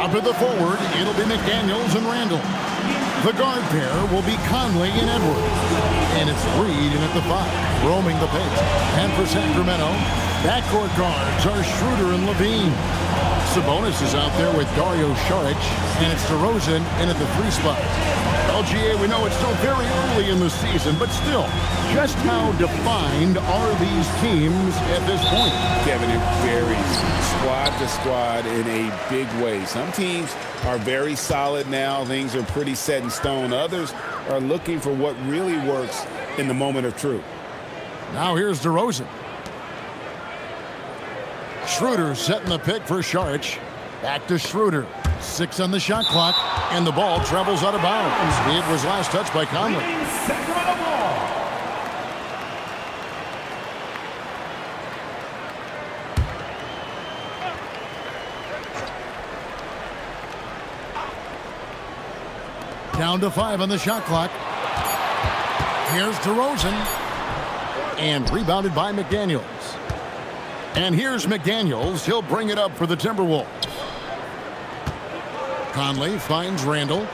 Top of the forward, it'll be McDaniels and Randle. The guard pair will be Conley and Edwards. And it's Reed in at the 5, roaming the paint. And for Sacramento, backcourt guards are Schroeder and LaVine. Sabonis is out there with Dario Saric, and it's DeRozan in at the 3 spot. LGA, we know it's still very early in the season, but still, just how defined are these teams at this point? Kevin, it varies squad to squad in a big way. Some teams are very solid now. Things are pretty set in stone. Others are looking for what really works in the moment of truth. Now here's DeRozan. Schroeder setting the pick for Saric. Back to Schroeder. 6 on the shot clock, and the ball travels out of bounds. It was last touched by Conley. Down to 5 on the shot clock. Here's DeRozan. And rebounded by McDaniels. And here's McDaniels. He'll bring it up for the Timberwolves. Conley finds Randle.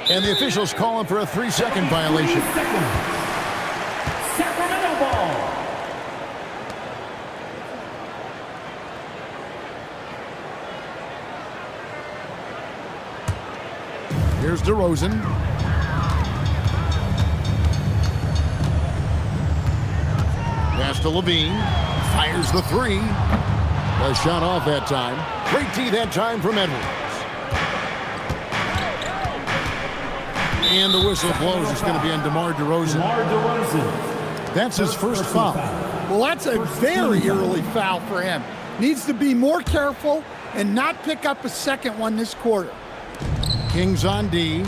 And the officials call him for a 3-second violation. Sacramento ball. Here's DeRozan. Pass to LaVine. Fires the 3. The shot off that time. Great D that time from Edwards. And the whistle blows. It's going to be on DeMar DeRozan. That's his first foul. Well, that's a very early foul for him. Needs to be more careful and not pick up a second one this quarter. Kings on D.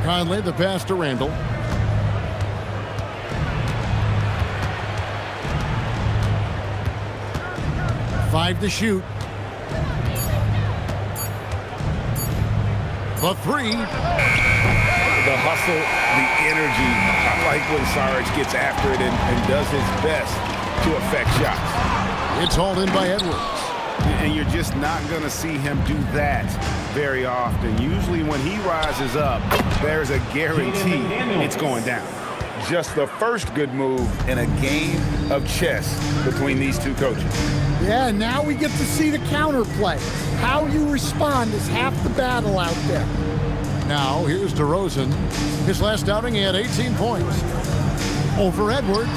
Conley, the pass to Randle. Five to shoot. The 3. The hustle, the energy. I like when Saric gets after it and does his best to affect shots. It's hauled in by Edwards. And you're just not going to see him do that very often. Usually when he rises up, there's a guarantee it's going down. Just the first good move in a game of chess between these two coaches. Yeah, now we get to see the counterplay. How you respond is half the battle out there. Now, here's DeRozan. His last outing, he had 18 points. Over Edwards.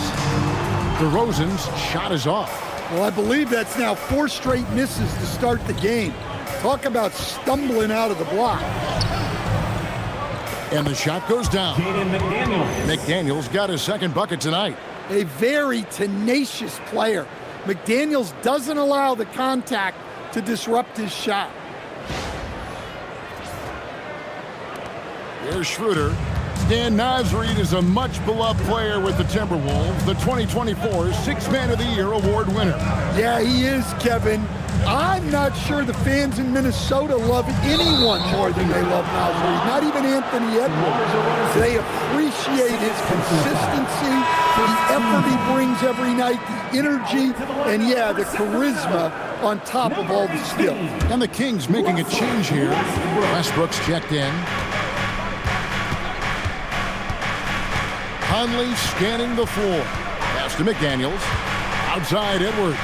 DeRozan's shot is off. Well, I believe that's now 4 straight misses to start the game. Talk about stumbling out of the block. And the shot goes down. McDaniels got his second bucket tonight. A very tenacious player. McDaniels doesn't allow the contact to disrupt his shot. Here's Schroeder. Stan Nasreed is a much-beloved player with the Timberwolves, the 2024 Sixth Man of the Year award winner. Yeah, he is, Kevin. I'm not sure the fans in Minnesota love anyone more than they love Nasreed, not even Anthony Edwards. They appreciate his consistency, the effort he brings every night, the energy, and yeah, the charisma on top of all the skill. And the Kings making a change here. Westbrook's checked in. Conley scanning the floor. Pass to McDaniels. Outside Edwards.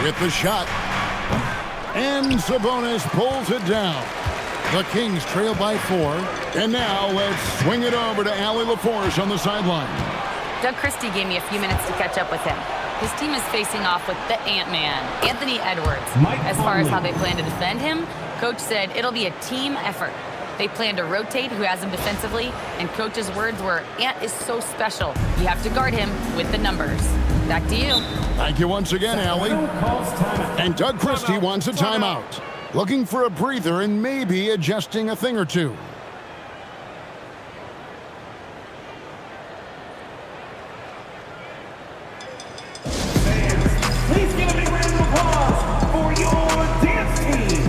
With the shot. And Sabonis pulls it down. The Kings trail by 4. And now let's swing it over to Allie LaForce on the sideline. Doug Christie gave me a few minutes to catch up with him. His team is facing off with the Ant-Man, Anthony Edwards. As far as how they plan to defend him, Coach said it'll be a team effort. They plan to rotate who has him defensively, and Coach's words were, Ant is so special. You have to guard him with the numbers. Back to you. Thank you once again, Allie. And Doug Christie wants a timeout. Looking for a breather and maybe adjusting a thing or two. Please give a big round of applause for your dance team.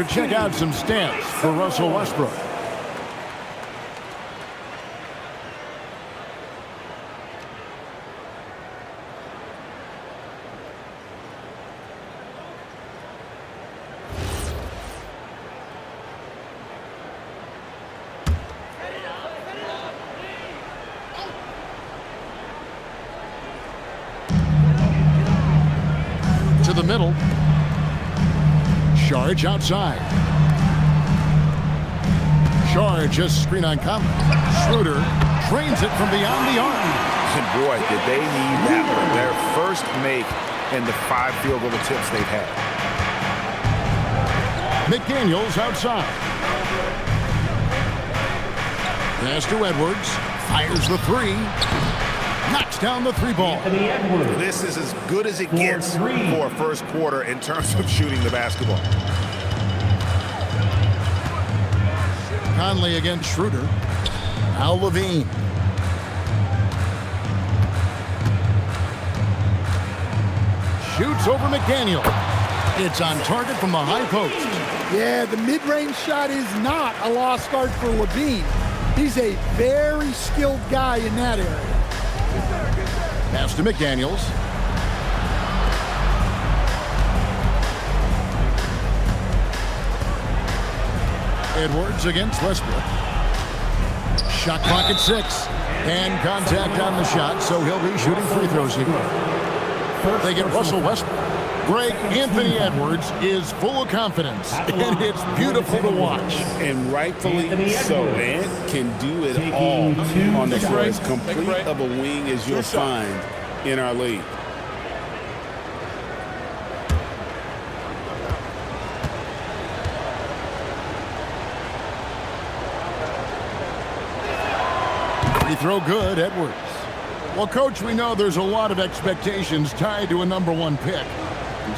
check out some stats for Russell Westbrook. To the middle. Charge outside. Charge, a screen on Conley. Schroeder drains it from beyond the arc. And boy, did they need that one. Their first make in the 5 field goal attempts they've had. McDaniels outside. Pass to Edwards. Fires the 3. Knocks down the 3 ball. This is as good as it gets for a first quarter in terms of shooting the basketball. Conley against Schroeder. Now LaVine. Shoots over McDaniel. It's on target from the high post. Yeah, the mid-range shot is not a lost art for LaVine. He's a very skilled guy in that area. Pass to McDaniels. Edwards against Westbrook. Shot clock at 6. And contact on the shot, so he'll be shooting free throws here. They get Russell Westbrook. Greg, Anthony Edwards is full of confidence, and it's beautiful to watch. And rightfully so. Ant can do it all on the floor. As complete of a wing as you'll find in our league. Free throw good, Edwards. Well, Coach, we know there's a lot of expectations tied to a #1 pick.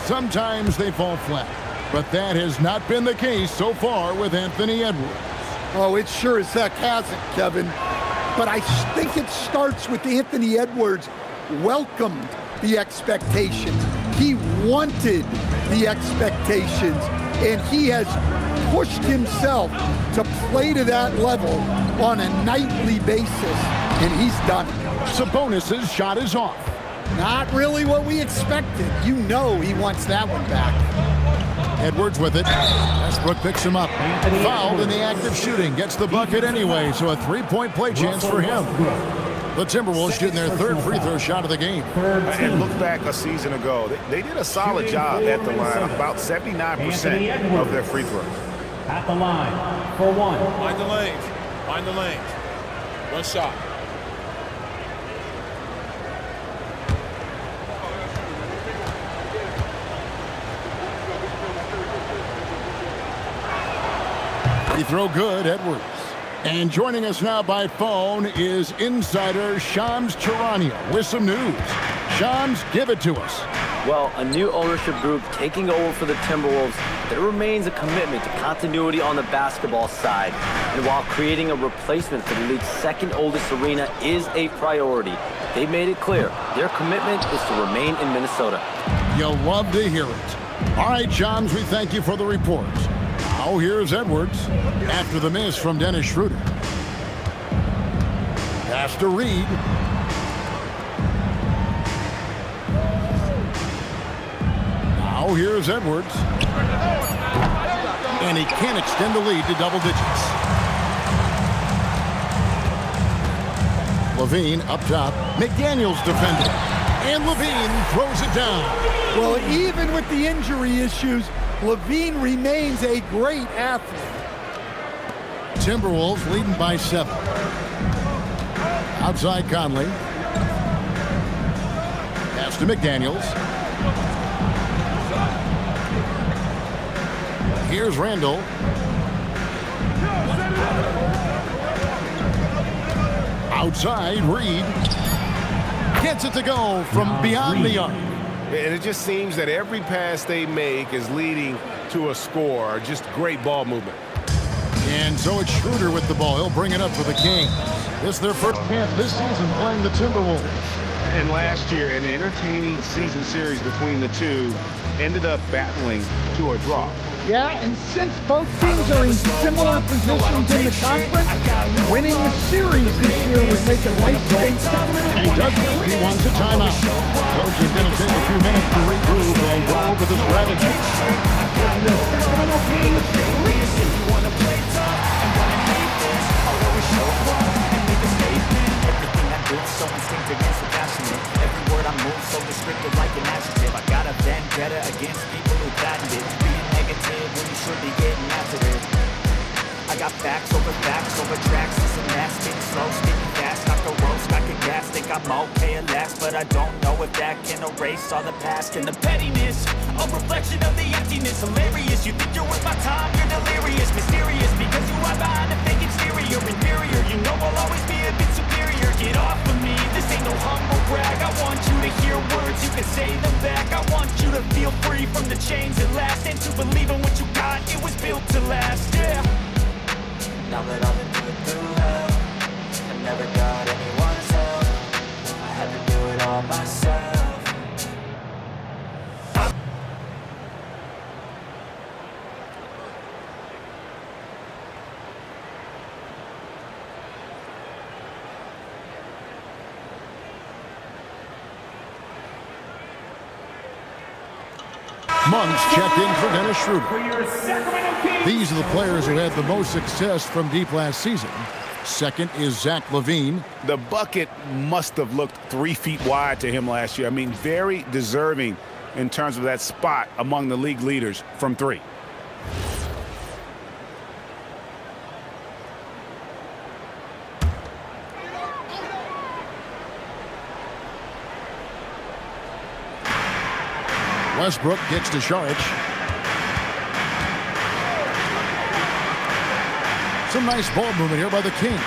Sometimes they fall flat, but that has not been the case so far with Anthony Edwards. Oh, it sure as heck hasn't, Kevin. But I think it starts with Anthony Edwards welcomed the expectations. He wanted the expectations, and he has pushed himself to play to that level on a nightly basis, and he's done it. Sabonis' shot is off. Not really what we expected. You know he wants that one back. Edwards with it. Westbrook picks him up. Fouled in the act of shooting. Gets the bucket anyway, so a 3-point play chance for him. The Timberwolves shooting their 3rd free throw shot of the game. And look back a season ago. They did a solid job at the line. About 79% of their free throws. At the line for 1. Find the lanes. Find the lanes. One shot. Free throw good, Edwards. And joining us now by phone is insider Shams Charania with some news. Shams, give it to us. Well, a new ownership group taking over for the Timberwolves. There remains a commitment to continuity on the basketball side. And while creating a replacement for the league's 2nd oldest arena is a priority, they made it clear their commitment is to remain in Minnesota. You'll love to hear it. All right, Shams, we thank you for the report. Now here's Edwards after the miss from Dennis Schroeder. Pass to Reed. Now here's Edwards. And he can't extend the lead to double digits. LaVine up top. McDaniels defending. And LaVine throws it down. Well, even with the injury issues, LaVine remains a great athlete. Timberwolves leading by 7. Outside Conley. Pass to McDaniels. Here's Randle. Outside, Reed. Gets it to go from beyond the arc. And it just seems that every pass they make is leading to a score. Just great ball movement. And so it's Schroeder with the ball. He'll bring it up for the Kings. This is their first camp this season playing the Timberwolves. And last year, an entertaining season series between the two ended up battling to a draw. Yeah, and since both teams are in similar positions in the conference, winning the series this year would make a nice statement. He doesn't. He wants a timeout. Coach is going to take a few minutes to regroup and go over the strategy. So instinctive and so passionate. Every word I move so descriptive like an adjective. I got a vendetta against people who patented being negative when you should be getting after it. I got facts over tracks. Listen, that speaking slow, speaking fast. Knock the roast, I can gas. Think I'm okay at last, but I don't know if that can erase all the past and the pettiness. A reflection of the emptiness. Hilarious. You think you're worth my time? You're delirious, mysterious because you are behind a fake exterior. Inferior. You know I'll always be a bit superior. Get off of me, this ain't no humble brag. I want you to hear words, you can say them back. I want you to feel free from the chains at last, and to believe in what you got, it was built to last, yeah. Now that I've been put through hell, I never got anyone's help. I had to do it all myself. Monk's checked in for Dennis Schroeder. These are the players who had the most success from deep last season. Second is Zach LaVine. The bucket must have looked 3 feet wide to him last year. I mean, very deserving in terms of that spot among the league leaders from 3. Westbrook gets to Saric. Some nice ball movement here by the Kings.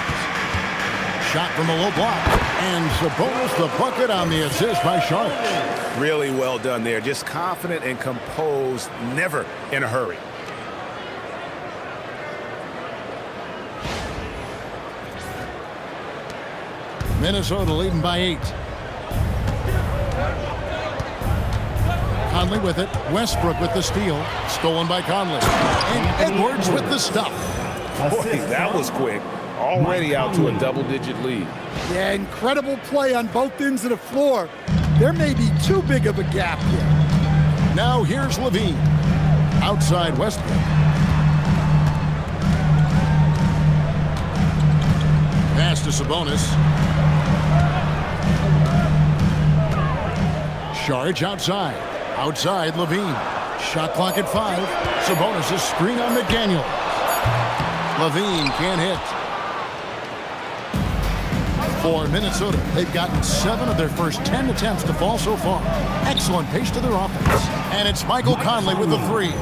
Shot from a low block. And Sabonis the bucket on the assist by Saric. Really well done there. Just confident and composed, never in a hurry. Minnesota leading by 8. Conley with it. Westbrook with the steal. Stolen by Conley. And Edwards with the stop. Boy, that was quick. Already out to a double-digit lead. Yeah, incredible play on both ends of the floor. There may be too big of a gap here. Now here's LaVine. Outside Westbrook. Pass to Sabonis. Saric outside. Outside LaVine. Shot clock at 5. Sabonis' screen on McDaniel. LaVine can't hit. For Minnesota, they've gotten 7 of their first 10 attempts to fall so far. Excellent pace to their offense. And it's Michael Conley with the 3.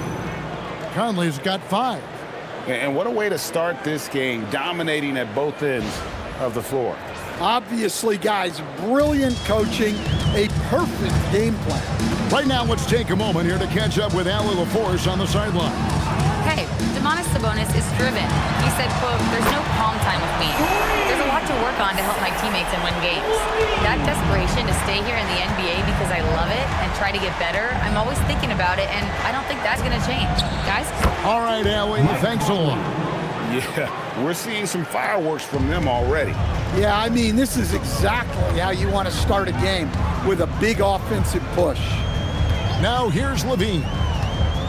Conley's got 5. And what a way to start this game, dominating at both ends of the floor. Obviously, guys, brilliant coaching, a perfect game plan. Right now, let's take a moment here to catch up with Allie LaForce on the sideline. Hey, Domantas Sabonis is driven. He said, quote, "There's no calm time with me. There's a lot to work on to help my teammates and win games. That desperation to stay here in the NBA because I love it and try to get better, I'm always thinking about it, and I don't think that's going to change. Guys?" All right, Allie, thanks a lot. Yeah, we're seeing some fireworks from them already. Yeah, I mean, this is exactly how you want to start a game, with a big offensive push. Now here's LaVine.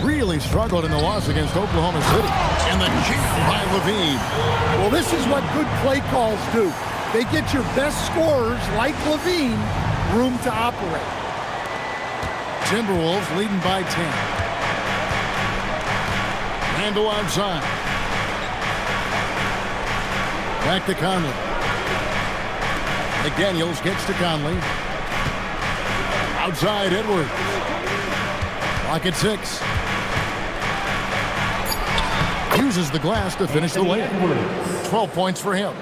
Really struggled in the loss against Oklahoma City. And the jam by LaVine. Well, this is what good play calls do. They get your best scorers, like LaVine, room to operate. Timberwolves leading by 10. Randle outside. Back to Conley. McDaniels gets to Conley. Outside Edwards. Clock at 6. Uses the glass to finish the layup. 12 points for him.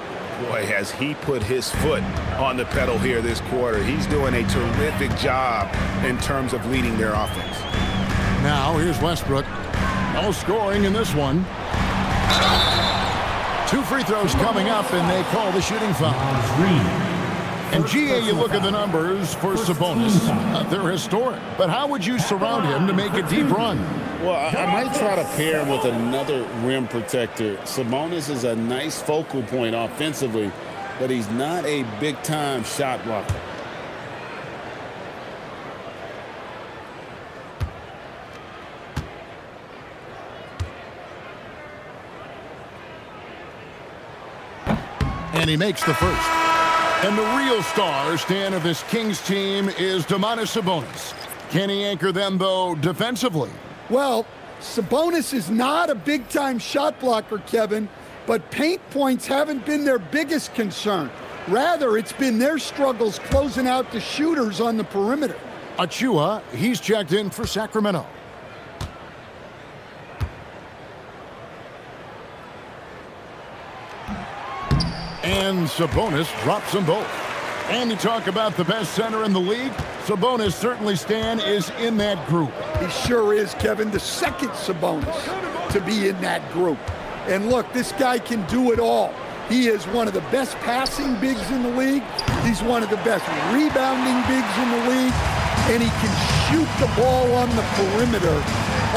Boy, has he put his foot on the pedal here this quarter. He's doing a terrific job in terms of leading their offense. Now here's Westbrook. No scoring in this one. 2 free throws coming up, and they call the shooting foul. And GA, you look at the numbers for Sabonis. They're historic. But how would you surround him to make a deep run? Well, I might try to pair him with another rim protector. Sabonis is a nice focal point offensively, but he's not a big-time shot blocker. And he makes the first. And the real star, Stan, of this Kings team is Domantas Sabonis. Can he anchor them, though, defensively? Well, Sabonis is not a big-time shot blocker, Kevin, but paint points haven't been their biggest concern. Rather, it's been their struggles closing out the shooters on the perimeter. Achua, he's checked in for Sacramento. And Sabonis drops them both. And you talk about the best center in the league, Sabonis certainly, Stan, is in that group. He sure is, Kevin, the second Sabonis to be in that group. And look, this guy can do it all. He is one of the best passing bigs in the league. He's one of the best rebounding bigs in the league. And he can shoot the ball on the perimeter.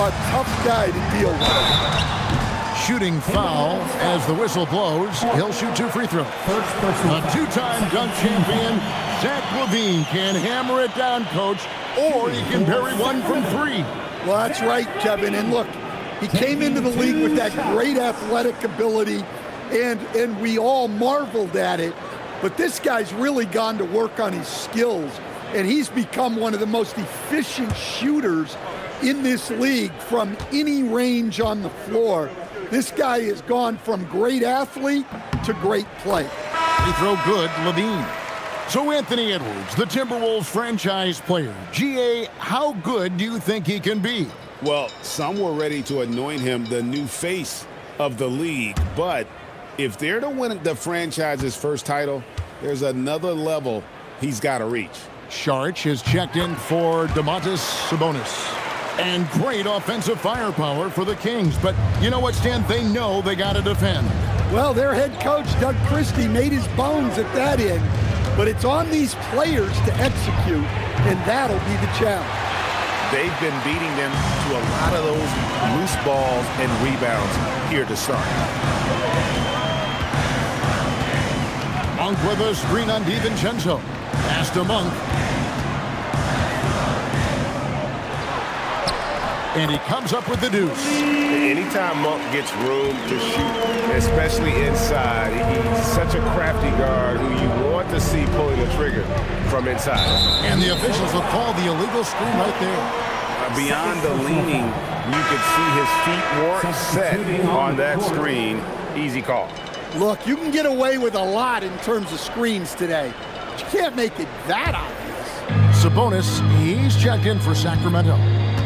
A tough guy to deal with. Shooting foul as the whistle blows. He'll shoot 2 free throws. A two-time dunk champion, Zach LaVine, can hammer it down, Coach, or he can bury one from 3. Well, that's right, Kevin. And look, he came into the league with that great athletic ability, and we all marveled at it. But this guy's really gone to work on his skills, and he's become one of the most efficient shooters in this league from any range on the floor. This guy has gone from great athlete to great play. They throw good, LaVine. So Anthony Edwards, the Timberwolves franchise player. GA, how good do you think he can be? Well, some were ready to anoint him the new face of the league. But if they're to win the franchise's first title, there's another level he's got to reach. Sharch has checked in for Domantas Sabonis. And great offensive firepower for the Kings. But you know what, Stan? They know they got to defend. Well, their head coach, Doug Christie, made his bones at that end. But it's on these players to execute, and that'll be the challenge. They've been beating them to a lot of those loose balls and rebounds here to start. Monk with a screen on DiVincenzo. Pass to Monk. And he comes up with the deuce. Anytime Monk gets room to shoot, especially inside, he's such a crafty guard who you want to see pulling the trigger from inside. And the officials will call the illegal screen right there. Beyond the leaning, you could see his feet weren't set on that screen. Easy call. Look, you can get away with a lot in terms of screens today, but you can't make it that obvious. Sabonis, he's checked in for Sacramento.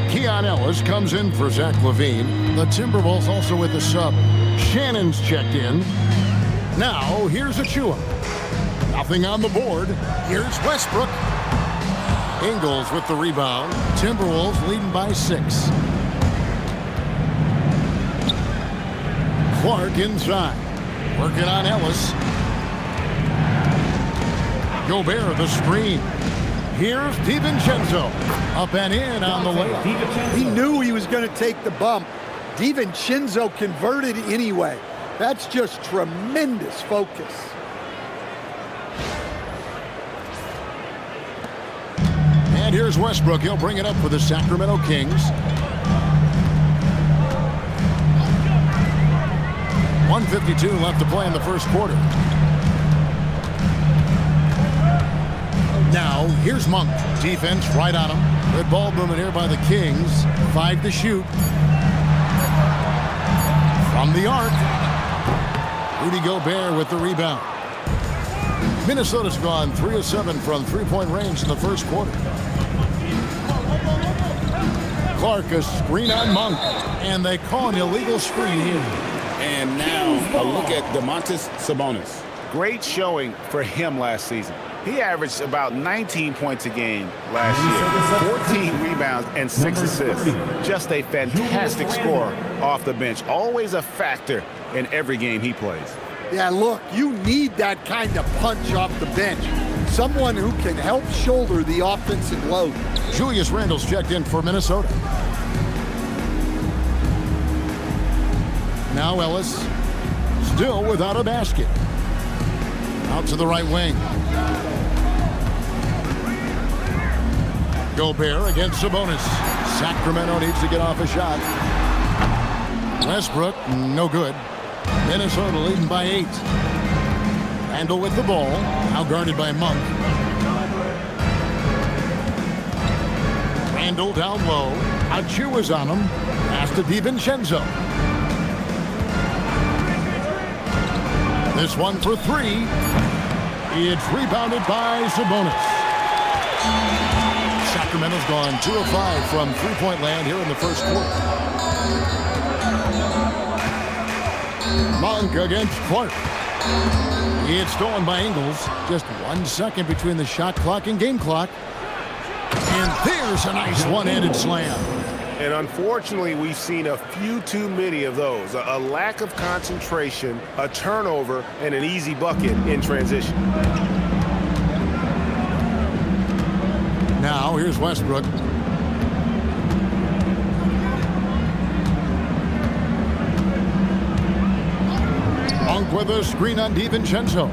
Keon Ellis comes in for Zach LaVine. The Timberwolves also with a sub. Shannon's checked in. Now, here's Achua. Nothing on the board. Here's Westbrook. Ingles with the rebound. Timberwolves leading by 6. Clark inside. Working on Ellis. Gobert the screen. Here's DiVincenzo. Up and in on the layup. He knew he was going to take the bump. DiVincenzo converted anyway. That's just tremendous focus. And here's Westbrook. He'll bring it up for the Sacramento Kings. 1:52 left to play in the first quarter. Now, here's Monk. Defense right on him. Good ball movement here by the Kings. 5 to shoot. From the arc. Rudy Gobert with the rebound. Minnesota's gone 3 of 7 from three-point range in the first quarter. Clark, a screen on Monk. And they call an illegal screen here. And now a look at Domantas Sabonis. Great showing for him last season. He averaged about 19 points a game last year, 14 rebounds and 6 assists. Just a fantastic scorer off the bench. Always a factor in every game he plays. Yeah, look, you need that kind of punch off the bench. someone who can help shoulder the offensive load. Julius Randle's checked in for Minnesota. Now Ellis, still without a basket. Out to the right wing. Gobert against Sabonis. Sacramento needs to get off a shot. Westbrook, no good. Minnesota leading by 8. Randle with the ball, now guarded by Monk. Randle down low. Achiuwa's on him. Pass to DiVincenzo. This one for 3. It's rebounded by Sabonis. Sacramento's gone 2 of 5 from three-point land here in the first quarter. Monk against Clark. It's stolen by Ingles. Just 1 second between the shot clock and game clock. And there's a nice one-handed slam. And unfortunately, we've seen a few too many of those. A lack of concentration, a turnover, and an easy bucket in transition. Now, here's Westbrook. Monk with a screen on DiVincenzo.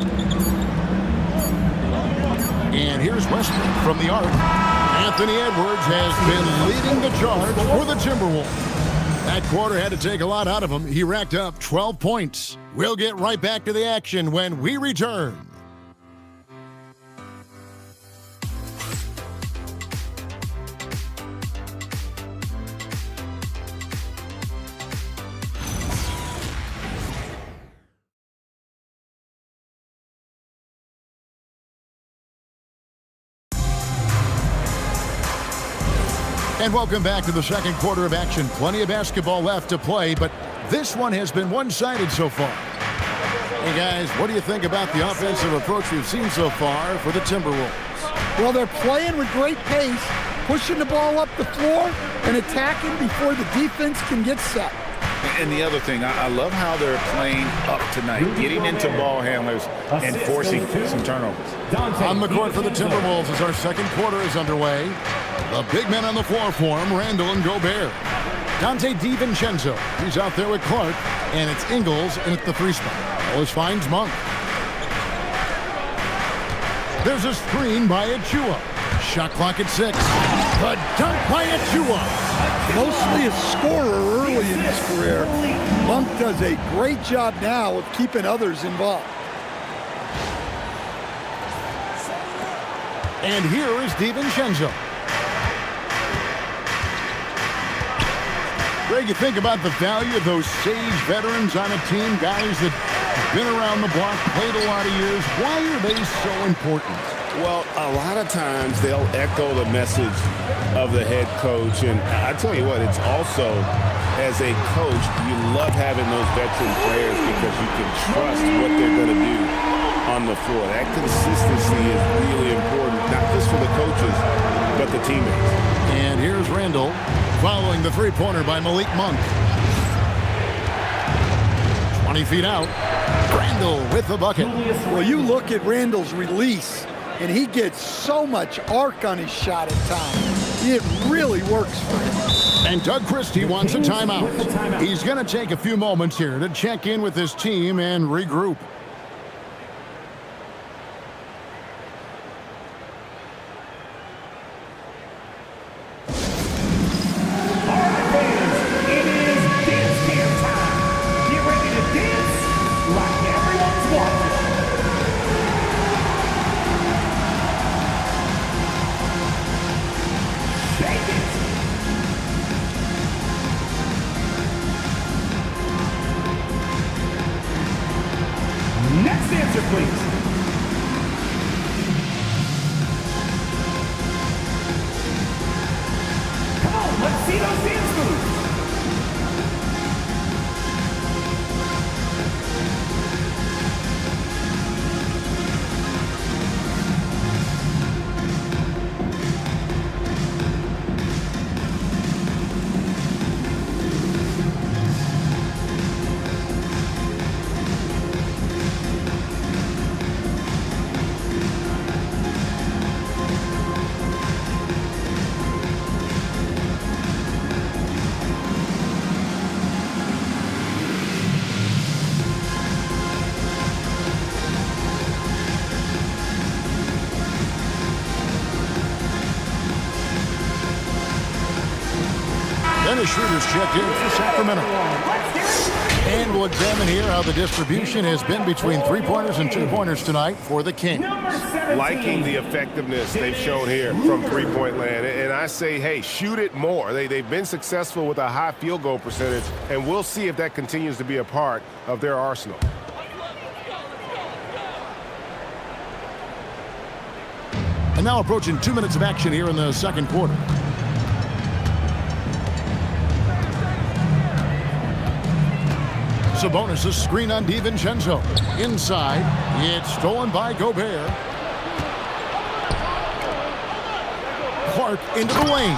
And here's Westbrook from the arc. Anthony Edwards has been leading the charge for the Timberwolves. That quarter had to take a lot out of him. He racked up 12 points. We'll get right back to the action when we return. And welcome back to the second quarter of action. Plenty of basketball left to play, but this one has been one-sided so far. Hey, guys, what do you think about the offensive approach we've seen so far for the Timberwolves? Well, they're playing with great pace, pushing the ball up the floor and attacking before the defense can get set. And the other thing, I love how they're playing up tonight, getting into ball handlers and forcing some turnovers. On the court for the Timberwolves as our second quarter is underway. The big men on the floor for him, Randle and Gobert. Donte DiVincenzo, he's out there with Clark, and it's Ingles in at the 3 spot. Ellis finds Monk. There's a screen by Achiuwa. Shot clock at 6. The dunk by Achiuwa. Mostly a scorer early in his career, Monk does a great job now of keeping others involved. And here is DiVincenzo. Greg, you think about the value of those sage veterans on a team, guys that have been around the block, played a lot of years. Why are they so important? Well, a lot of times they'll echo the message of the head coach. And I tell you what, it's also, as a coach, you love having those veteran players because you can trust what they're going to do on the floor. That consistency is really important, not just for the coaches, but the teammates. And here's Randle following the three-pointer by Malik Monk. 20 feet out. Randle with the bucket. Well, you look at Randle's release, and he gets so much arc on his shot at times. It really works for him. And Doug Christie wants a timeout. He's going to take a few moments here to check in with his team and regroup. Next answer, please. Come on, let's see those dance moves. The Schroeder's checked in for Sacramento. And we'll examine here how the distribution has been between three-pointers and two-pointers tonight for the Kings. Liking the effectiveness they've shown here from three-point land. And I say, hey, shoot it more. They've been successful with a high field goal percentage, and we'll see if that continues to be a part of their arsenal. And now approaching 2 minutes of action here in the second quarter. Sabonis' screen on DiVincenzo. Inside, it's stolen by Gobert. Clark into the lane.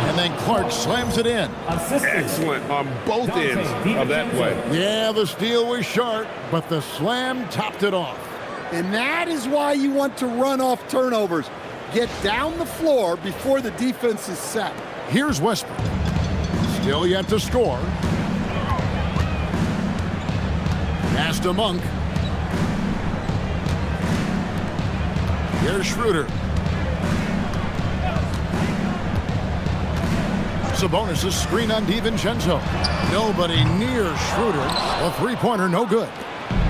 And then Clark slams it in. Excellent on both ends of that play. Yeah, the steal was sharp, but the slam topped it off. And that is why you want to run off turnovers. Get down the floor before the defense is set. Here's Westbrook. Still yet to score. Pass to Monk. Here's Schroeder. Sabonis' screen on DiVincenzo. Nobody near Schroeder. A three-pointer, no good.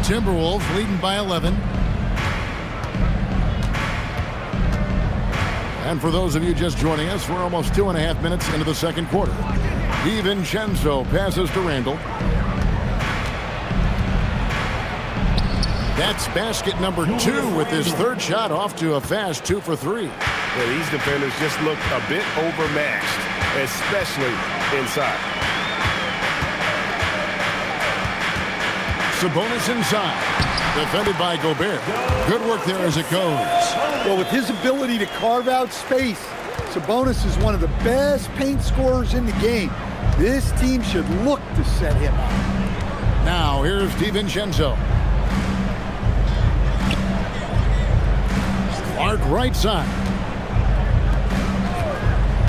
Timberwolves leading by 11. And for those of you just joining us, we're almost 2.5 minutes into the second quarter. DiVincenzo passes to Randle. That's basket number 2 with his third shot off to a fast 2 for 3. Yeah, these defenders just look a bit overmatched, especially inside. Sabonis inside. Defended by Gobert. Good work there as it goes. Well, with his ability to carve out space, Sabonis is one of the best paint scorers in the game. This team should look to set him up. Now, here's DiVincenzo. Clark right side.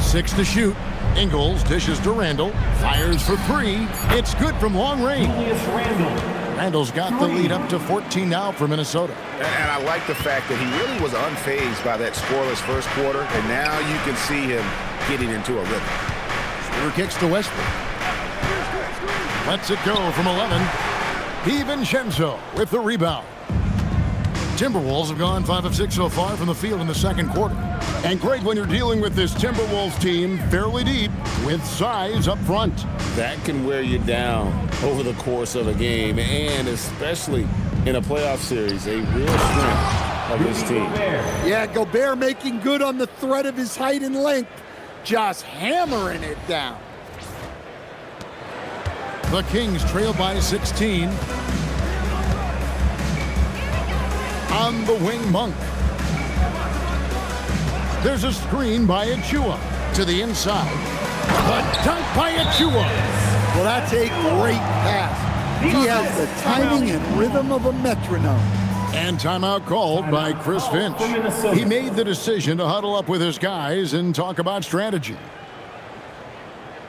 6 to shoot. Ingles dishes to Randle. Fires for 3. It's good from long range. Julius Randle. Randle's got the lead up to 14 now for Minnesota. And I like the fact that he really was unfazed by that scoreless first quarter, and now you can see him getting into a rhythm. Schroeder kicks to Westbrook. Lets it go from 11. DiVincenzo with the rebound. Timberwolves have gone 5 of 6 so far from the field in the second quarter. And great when you're dealing with this Timberwolves team fairly deep with size up front. That can wear you down over the course of a game, and especially in a playoff series, a real strength of this team. Yeah, Gobert making good on the threat of his height and length, just hammering it down. The Kings trail by 16. On the wing, Monk. There's a screen by Achua to the inside. A dunk by Achua. Well, that's a great pass. He has the timing and rhythm of a metronome. And timeout called by Chris Finch. He made the decision to huddle up with his guys and talk about strategy.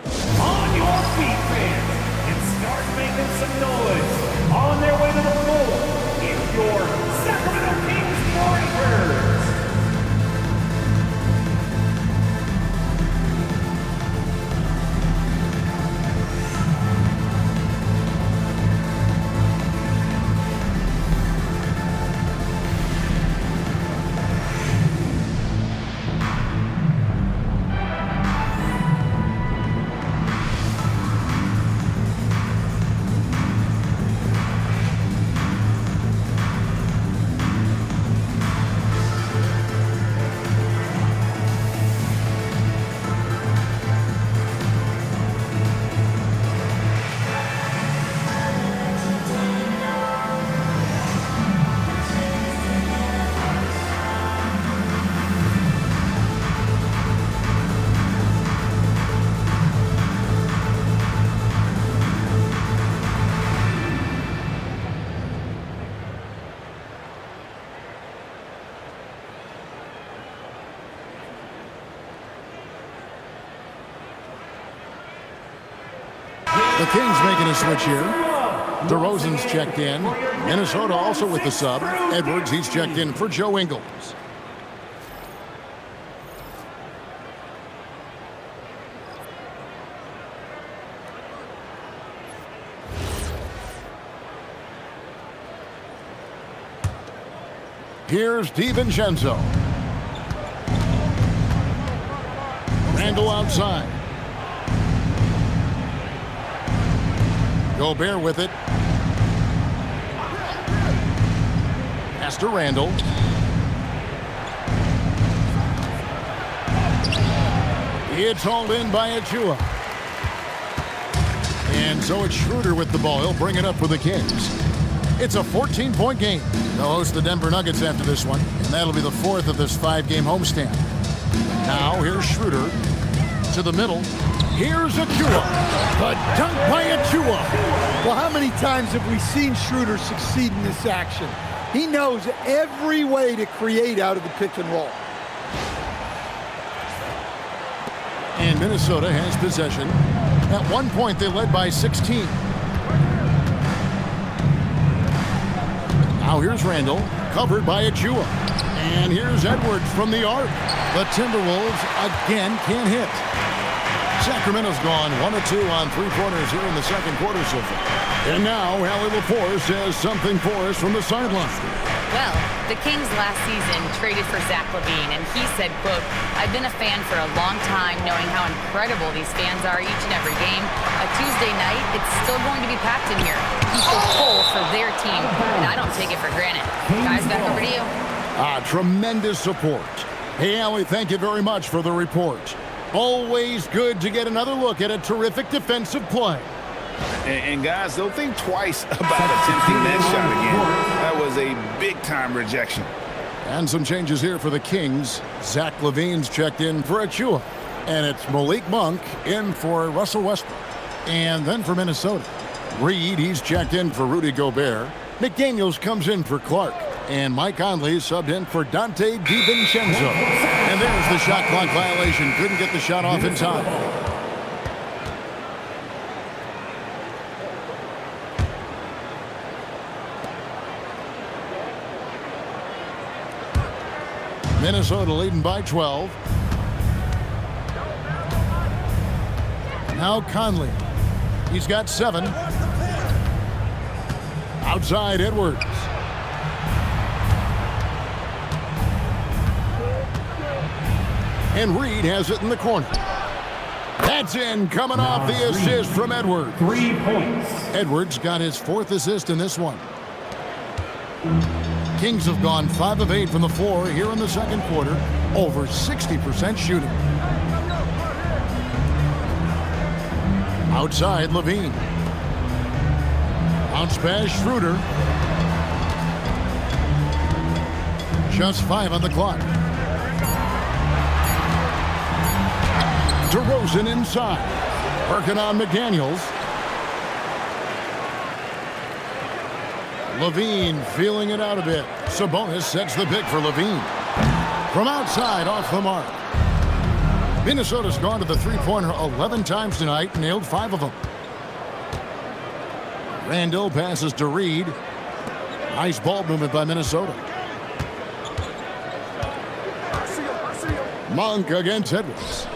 On your feet, fans, and start making some noise. On their way to the floor, it's your Sacramento Kings Warriors. The Kings making a switch here. DeRozan's checked in. Minnesota also with the sub. Edwards, he's checked in for Joe Ingles. Here's DiVincenzo. Randle outside. Gobert with it. Pass to Randle. It's hauled in by Achua. And so it's Schroeder with the ball. He'll bring it up for the Kings. It's a 14-point game. They'll host the Denver Nuggets after this one, and that'll be the fourth of this 5-game homestand. Now here's Schroeder to the middle. Here's Achua. The dunk by Achua. Well, how many times have we seen Schroeder succeed in this action? He knows every way to create out of the pick and roll. And Minnesota has possession. At one point, they led by 16. Now here's Randle, covered by Achua. And here's Edwards from the arc. The Timberwolves again can't hit. Sacramento's gone 1 of 2 on three-pointers here in the second quarter so far. And now Allie Laporte says something for us from the sideline. Well, the Kings last season traded for Zach LaVine, and he said, quote, "I've been a fan for a long time, knowing how incredible these fans are each and every game. A Tuesday night, it's still going to be packed in here. People pull for their team, and I don't take it for granted." Guys, back over to you. Tremendous support. Hey, Allie, thank you very much for the report. Always good to get another look at a terrific defensive play. And guys, don't think twice about attempting that shot again. That was a big-time rejection. And some changes here for the Kings. Zach LaVine's checked in for Achua. And it's Malik Monk in for Russell Westbrook. And then for Minnesota, Reed, he's checked in for Rudy Gobert. McDaniels comes in for Clark. And Mike Conley subbed in for Donte DiVincenzo. And there's the shot clock violation. Couldn't get the shot off in time. Minnesota leading by 12. Now Conley. He's got 7. Outside Edwards. And Reed has it in the corner. That's in, coming off the assist from Edwards. 3 points. Edwards got his 4th assist in this one. Kings have gone 5 of 8 from the floor here in the second quarter. Over 60% shooting. Outside LaVine. Bounce pass Schroeder. Just 5 on the clock. DeRozan inside. Working on McDaniels. LaVine feeling it out a bit. Sabonis sets the pick for LaVine. From outside, off the mark. Minnesota's gone to the three-pointer 11 times tonight, nailed 5 of them. Randle passes to Reed. Nice ball movement by Minnesota. Monk against Edwards.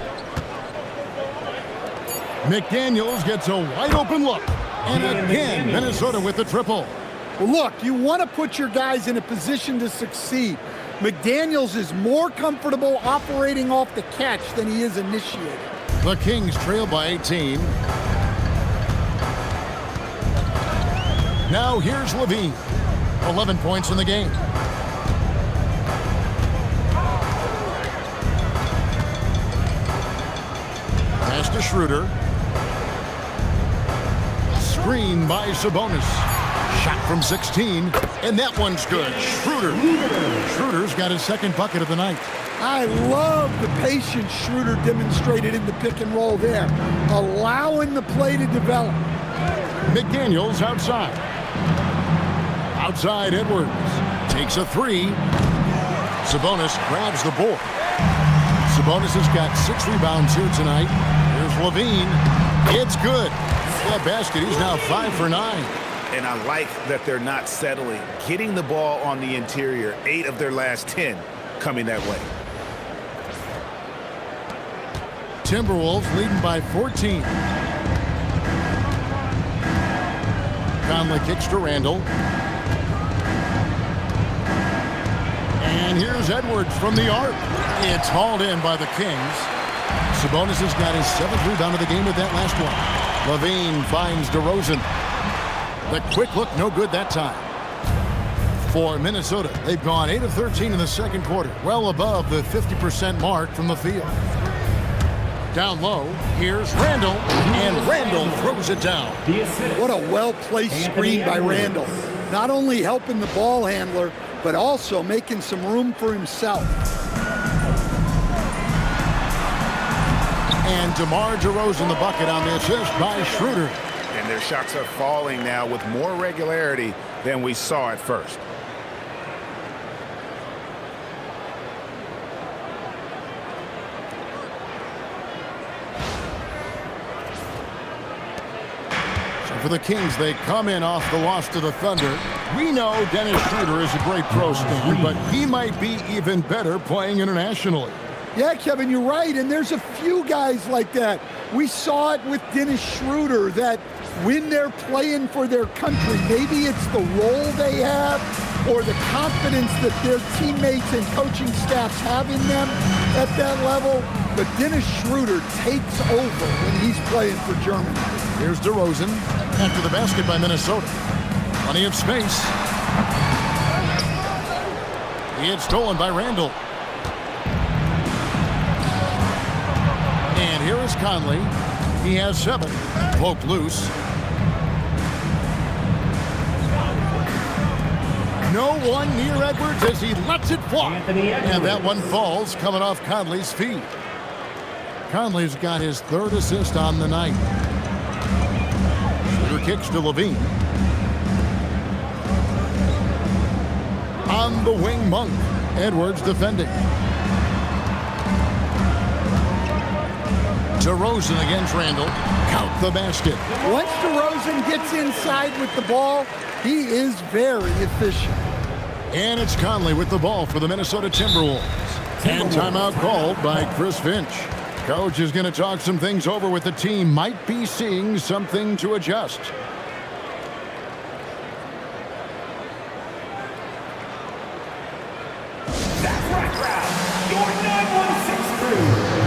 McDaniels gets a wide open look. And again, Minnesota with the triple. Well, look, you want to put your guys in a position to succeed. McDaniels is more comfortable operating off the catch than he is initiating. The Kings trail by 18. Now here's LaVine. 11 points in the game. Pass to Schroeder. Screen by Sabonis. Shot from 16, and that one's good. Schroeder's got his 2nd bucket of the night. I love the patience Schroeder demonstrated in the pick and roll there, allowing the play to develop. McDaniels outside. Outside Edwards. Takes a 3. Sabonis grabs the board. Sabonis has got 6 rebounds here tonight. Here's LaVine. It's good. The basket, he's now 5 for 9. And I like that they're not settling. Getting the ball on the interior, 8 of their last 10 coming that way. Timberwolves leading by 14. Conley kicks to Randle. And here's Edwards from the arc. It's hauled in by the Kings. Sabonis has got his 7th rebound of the game with that last one. LaVine finds DeRozan. The quick look, no good that time. For Minnesota, they've gone 8 of 13 in the second quarter, well above the 50% mark from the field. Down low, here's Randle, and Randle throws it down. What a well-placed screen by Randle. Not only helping the ball handler, but also making some room for himself. And DeMar DeRozan the bucket on the assist by Schroeder. And their shots are falling now with more regularity than we saw at first. For the Kings, they come in off the loss to the Thunder. We know Dennis Schroeder is a great pro stand, but he might be even better playing internationally. Yeah, Kevin, you're right, and there's a few guys like that. We saw it with Dennis Schroeder, that when they're playing for their country, maybe it's the role they have or the confidence that their teammates and coaching staffs have in them at that level, but Dennis Schroeder takes over when he's playing for Germany. Here's DeRozan after the basket by Minnesota. Plenty of space. He had stolen by Randle. And here is Conley. He has 7. Poked loose. No one near Edwards as he lets it fly. And that one falls coming off Conley's feet. Conley's got his 3rd assist on the night. Schroeder kicks to LaVine. On the wing, Monk. Edwards defending. DeRozan against Randle. Count the basket. Once DeRozan gets inside with the ball, he is very efficient. And it's Conley with the ball for the Minnesota Timberwolves. And timeout called by Chris Finch. Coach is going to talk some things over with the team. Might be seeing something to adjust. That's right, crowd. Your 916 crew.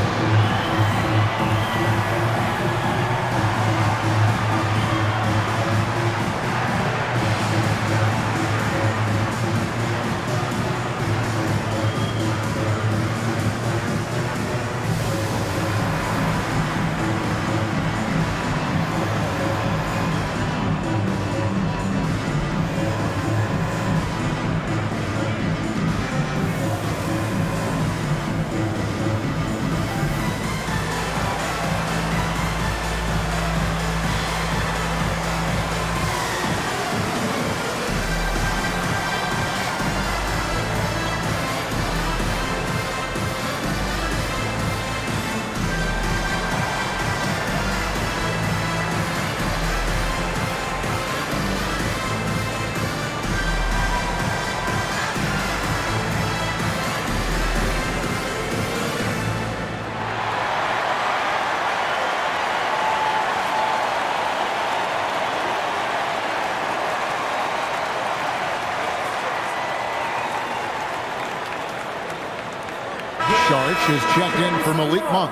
Sharch is checked in for Malik Monk.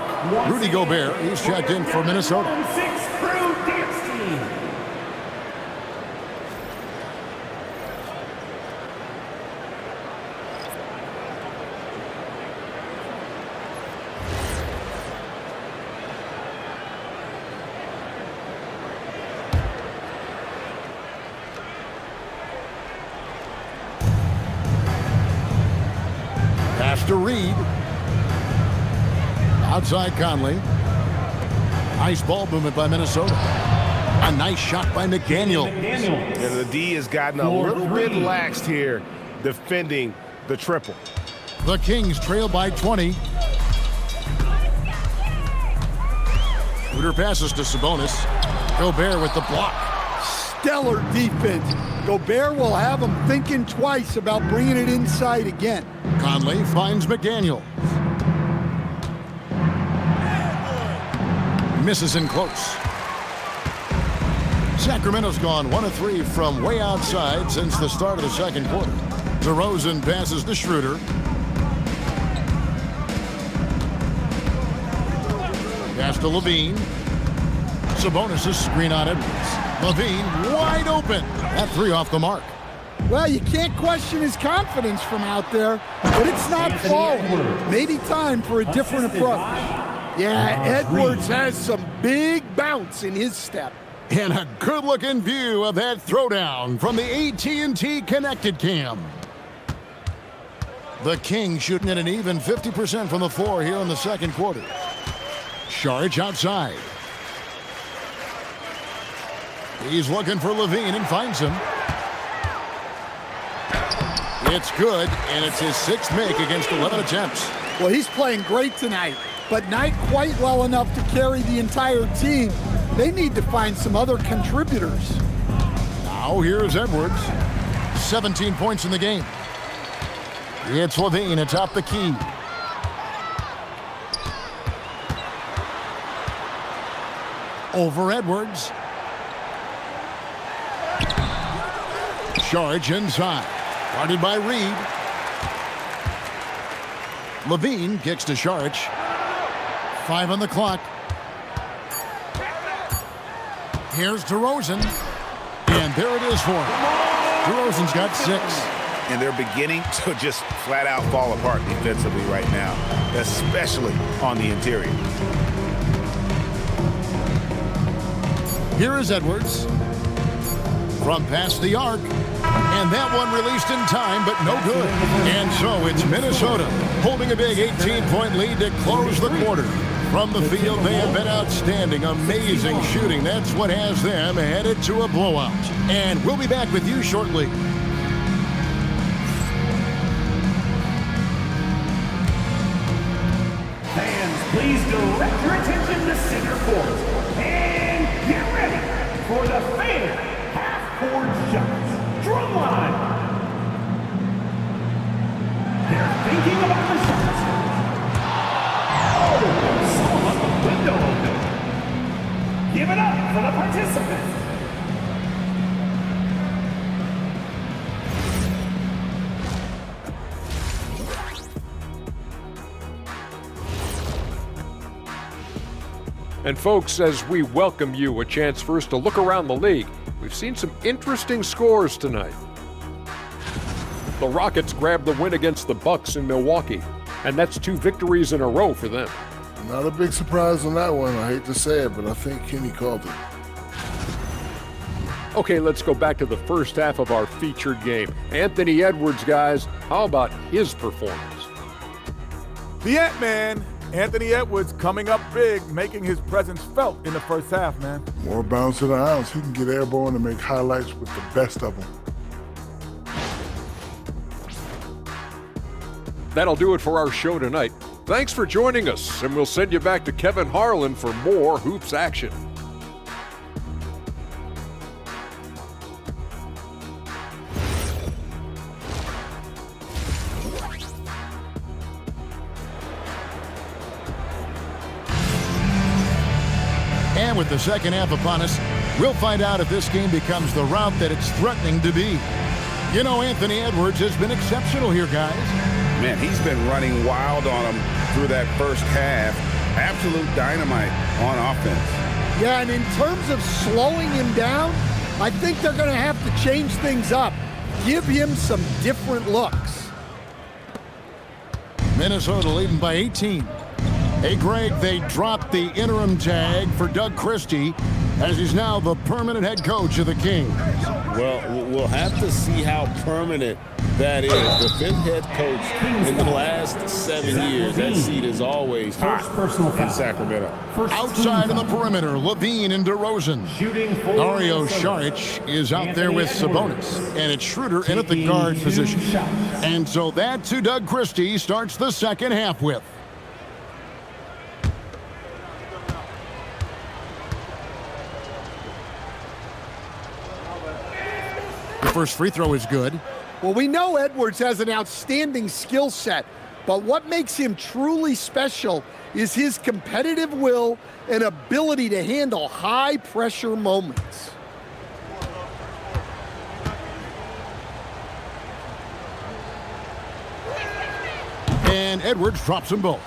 Rudy Gobert, he's checked in for Minnesota. Pass to Reed. Outside Conley. Nice ball movement by Minnesota. A nice shot by McDaniel. And the D has gotten a little bit laxed here defending the triple. The Kings trail by 20. Schroeder passes to Sabonis. Gobert with the block. Stellar defense. Gobert will have him thinking twice about bringing it inside again. Conley finds McDaniel. Misses in close. Sacramento's gone 1 of 3 from way outside since the start of the second quarter. DeRozan passes to Schroeder. Pass to LaVine. Sabonis' screen on Edwards. LaVine wide open. That three off the mark. Well, you can't question his confidence from out there, but it's not falling. Maybe time for a different approach. Yeah, Edwards has some big bounce in his step. And a good-looking view of that throwdown from the AT&T Connected Cam. The Kings shooting at an even 50% from the floor here in the second quarter. Saric outside. He's looking for LaVine and finds him. It's good, and it's his sixth make against 11 attempts. Well, he's playing great tonight, but not quite well enough to carry the entire team. They need to find some other contributors. Now here's Edwards. 17 points in the game. It's LaVine atop the key. Over Edwards. Charge inside. Guarded by Reed. LaVine kicks to Saric. 5 on the clock. Here's DeRozan. And there it is for him. DeRozan's got 6. And they're beginning to just flat out fall apart defensively right now, especially on the interior. Here is Edwards. From past the arc. And that one released in time, but no good. And so it's Minnesota holding a big 18-point lead to close the quarter. From the field, they have been outstanding, amazing shooting. That's what has them headed to a blowout. And we'll be back with you shortly. Fans, please direct your attention to center court. And get ready for the fan half-court shots. Drumline. They're thinking about the shots. Oh, saw the window open. Give it up for the participants. And folks, as we welcome you a chance first to look around the league, we've seen some interesting scores tonight. The Rockets grabbed the win against the Bucks in Milwaukee, and that's 2 victories in a row for them. Not a big surprise on that one. I hate to say it, but I think Kenny called it. Okay, let's go back to the first half of our featured game. Anthony Edwards, guys, how about his performance? The Ant-Man, Anthony Edwards, coming up big, making his presence felt in the first half, man. More bounce to the ounce. He can get airborne and make highlights with the best of them. That'll do it for our show tonight. Thanks for joining us, and we'll send you back to Kevin Harlan for more Hoops action. And with the second half upon us, we'll find out if this game becomes the rout that it's threatening to be. You know, Anthony Edwards has been exceptional here, guys. Man, he's been running wild on him through that first half. Absolute dynamite on offense. Yeah, and in terms of slowing him down, I think they're going to have to change things up. Give him some different looks. Minnesota leading by 18. Hey, Greg, they dropped the interim tag for Doug Christie as he's now the permanent head coach of the Kings. Well, we'll have to see how permanent that is. The 5th head coach in the last 7 years. That seat is always hot in Sacramento. Outside of the perimeter, LaVine and DeRozan. Dario Saric is out there with Sabonis. And it's Schroeder in at the guard position. And so that's who Doug Christie starts the second half with. The first free throw is good. Well, we know Edwards has an outstanding skill set, but what makes him truly special is his competitive will and ability to handle high-pressure moments. And Edwards drops them both.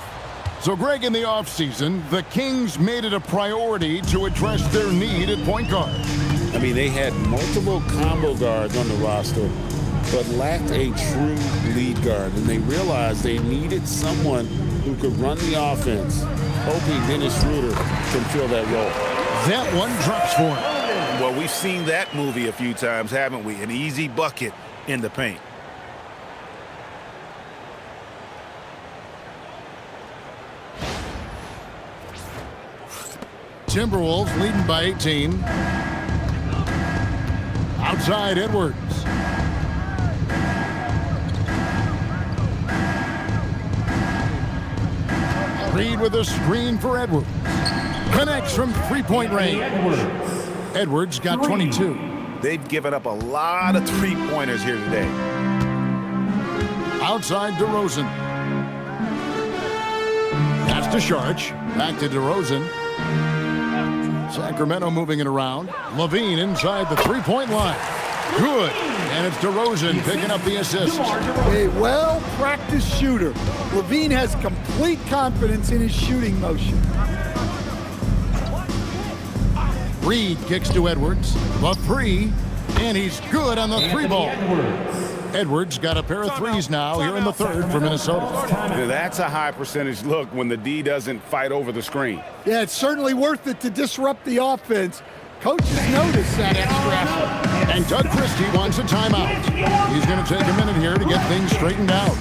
So, Greg, in the offseason, the Kings made it a priority to address their need at point guard. I mean, they had multiple combo guards on the roster, but lacked a true lead guard. And they realized they needed someone who could run the offense, hoping Dennis Schroeder can fill that role. That one drops for him. Well, we've seen that movie a few times, haven't we? An easy bucket in the paint. Timberwolves leading by 18. Outside Edwards. Reed with a screen for Edwards. Connects from three-point range. Edwards got 22. They've given up a lot of three-pointers here today. Outside DeRozan. That's to Sharch. Back to DeRozan. Sacramento moving it around. LaVine inside the three-point line. Good. And it's DeRozan picking up the assist. A well-practiced shooter. LaVine has complete confidence in his shooting motion. Reed kicks to Edwards. The three. And he's good on the three ball. Edwards got a pair of threes now here in the third for Minnesota. That's a high percentage look when the D doesn't fight over the screen. Yeah, it's certainly worth it to disrupt the offense. Coaches notice that extra effort. And Doug Christie wants a timeout. He's going to take a minute here to get things straightened out.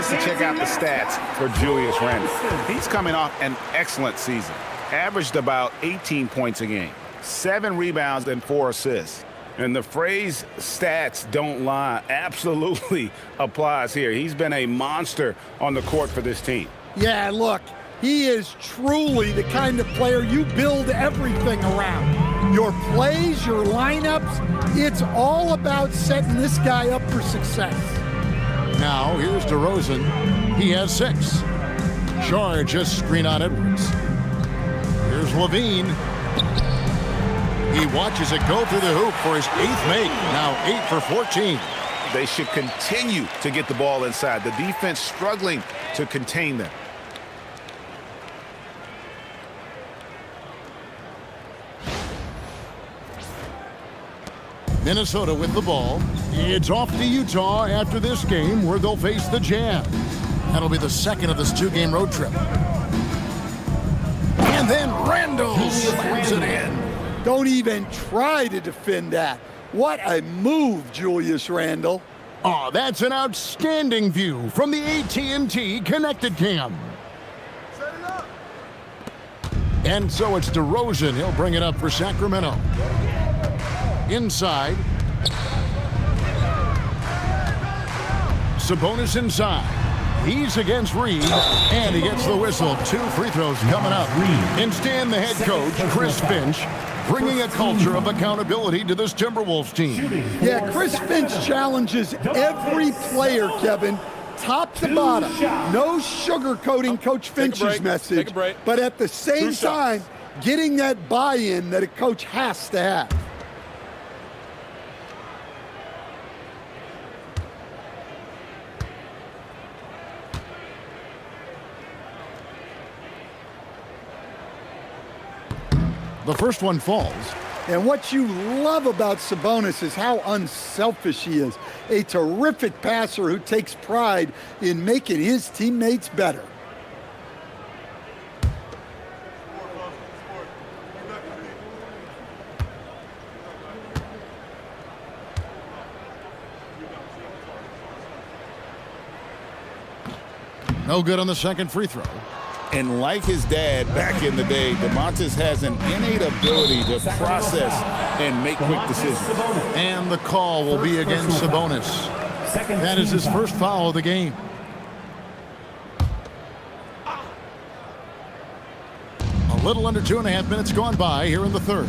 To check out the stats for Julius Randle. He's coming off an excellent season. Averaged about 18 points a game, 7 rebounds and 4 assists. And the phrase stats don't lie absolutely applies here. He's been a monster on the court for this team. Yeah, look, he is truly the kind of player you build everything around. Your plays, your lineups, it's all about setting this guy up for success. Now, here's DeRozan. He has 6. Shard just screen on Edwards. Here's LaVine. He watches it go through the hoop for his 8th make. Now 8 for 14. They should continue to get the ball inside. The defense struggling to contain them. Minnesota with the ball. It's off to Utah after this game where they'll face the Jazz. That'll be the second of this 2-game road trip. And then Randle slams it in. Don't even try to defend that. What a move, Julius Randle. Oh, that's an outstanding view from the AT&T Connected Cam. Set it up. And so it's DeRozan. He'll bring it up for Sacramento. Inside. Sabonis inside. He's against Reed, and he gets the whistle. 2 free throws coming up. Instead, the head coach, Chris Finch, bringing a culture of accountability to this Timberwolves team. Yeah, Chris Finch challenges every player, Kevin, top to bottom. No sugarcoating Coach Finch's message, but at the same time, getting that buy-in that a coach has to have. The first one falls. And what you love about Sabonis is how unselfish he is. A terrific passer who takes pride in making his teammates better. No good on the second free throw. And like his dad back in the day, Domantas has an innate ability to process and make quick decisions. And the call will be against Sabonis. That is his first foul of the game. A little under 2.5 minutes gone by here in the third.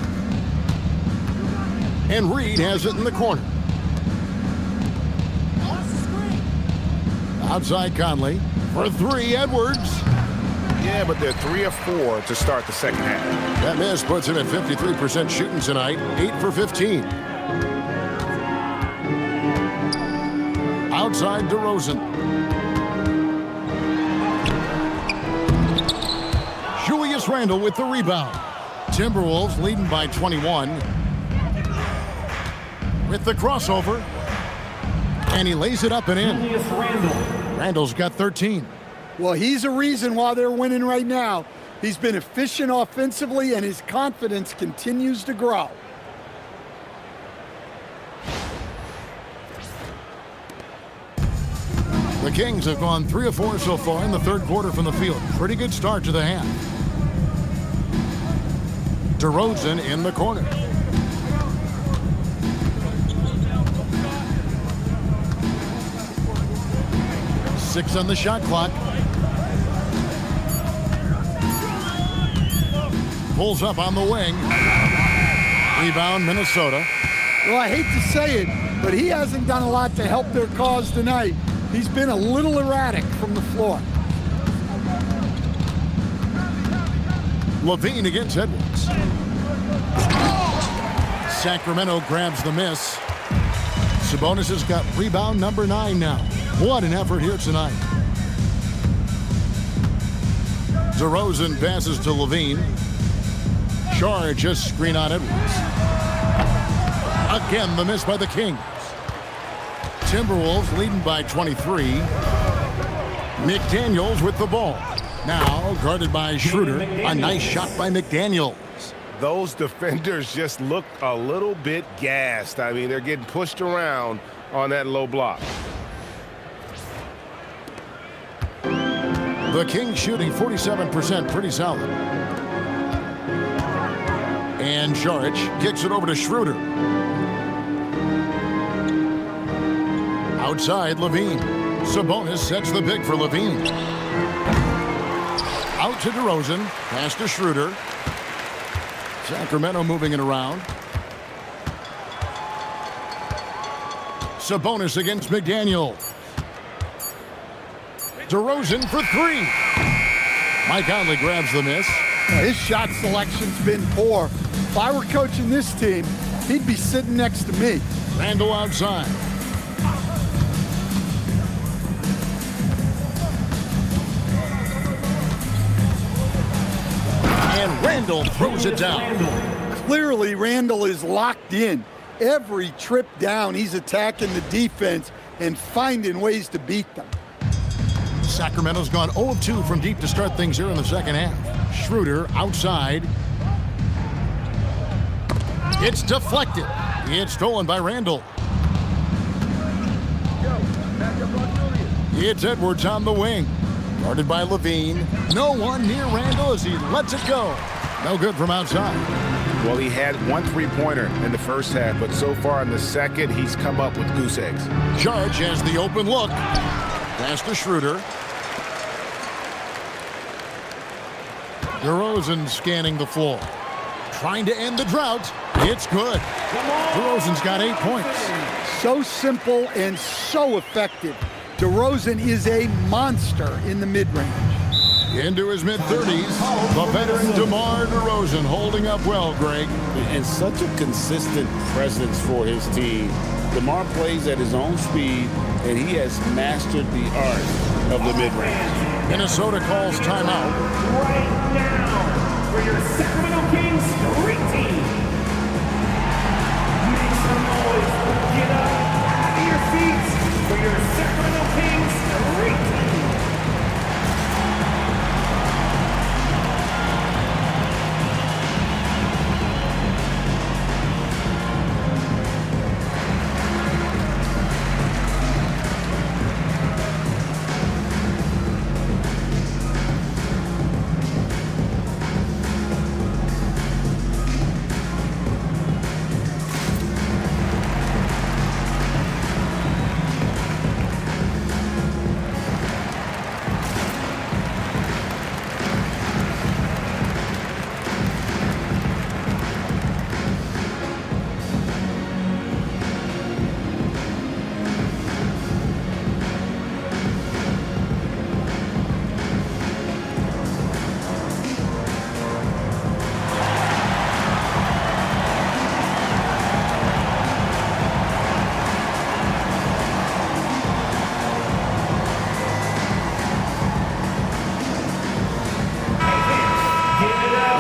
And Reed has it in the corner. Outside Conley. For three, Edwards. Yeah, but they're 3 of 4 to start the second half. That miss puts him at 53% shooting tonight, 8 for 15. Outside DeRozan. Julius Randle with the rebound. Timberwolves leading by 21. With the crossover. And he lays it up and in. Randle's got 13. Well, he's a reason why they're winning right now. He's been efficient offensively, and his confidence continues to grow. The Kings have gone 3 of 4 so far in the third quarter from the field. Pretty good start to the half. DeRozan in the corner. Six on the shot clock. Pulls up on the wing. Rebound, Minnesota. Well, I hate to say it, but he hasn't done a lot to help their cause tonight. He's been a little erratic from the floor. LaVine against Edwards. Sacramento grabs the miss. Sabonis has got rebound number 9 now. What an effort here tonight. DeRozan passes to LaVine. Charge just screen on Edwards. Again, the miss by the Kings. Timberwolves leading by 23. McDaniels with the ball. Now guarded by Schroeder. A nice shot by McDaniels. Those defenders just look a little bit gassed. I mean, they're getting pushed around on that low block. The Kings shooting 47%, pretty solid. And Saric kicks it over to Schroeder. Outside, LaVine. Sabonis sets the pick for LaVine. Out to DeRozan. Pass to Schroeder. Sacramento moving it around. Sabonis against McDaniel. DeRozan for 3. Mike Conley grabs the miss. His shot selection's been poor. If I were coaching this team, he'd be sitting next to me. Randle outside. And Randle throws it down. Clearly, Randle is locked in. Every trip down, he's attacking the defense and finding ways to beat them. Sacramento's gone 0 of 2 from deep to start things here in the second half. Schroeder outside. It's deflected. It's stolen by Randle. It's Edwards on the wing. Guarded by LaVine. No one near Randle as he lets it go. No good from outside. Well, he had 1 3-pointer in the first half, but so far in the second, he's come up with goose eggs. Charge has the open look. Pass to Schroeder. DeRozan scanning the floor. Trying to end the drought. It's good. DeRozan's got 8 points. So simple and so effective. DeRozan is a monster in the mid-range. Into his mid-30s, the veteran DeMar DeRozan holding up well, Greg. And such a consistent presence for his team. DeMar plays at his own speed, and he has mastered the art of the mid-range. Minnesota calls timeout. Right now, for your Sacramento Kings Street Team. Make some noise. Get up out of your seats for your Sacramento Kings Street Team.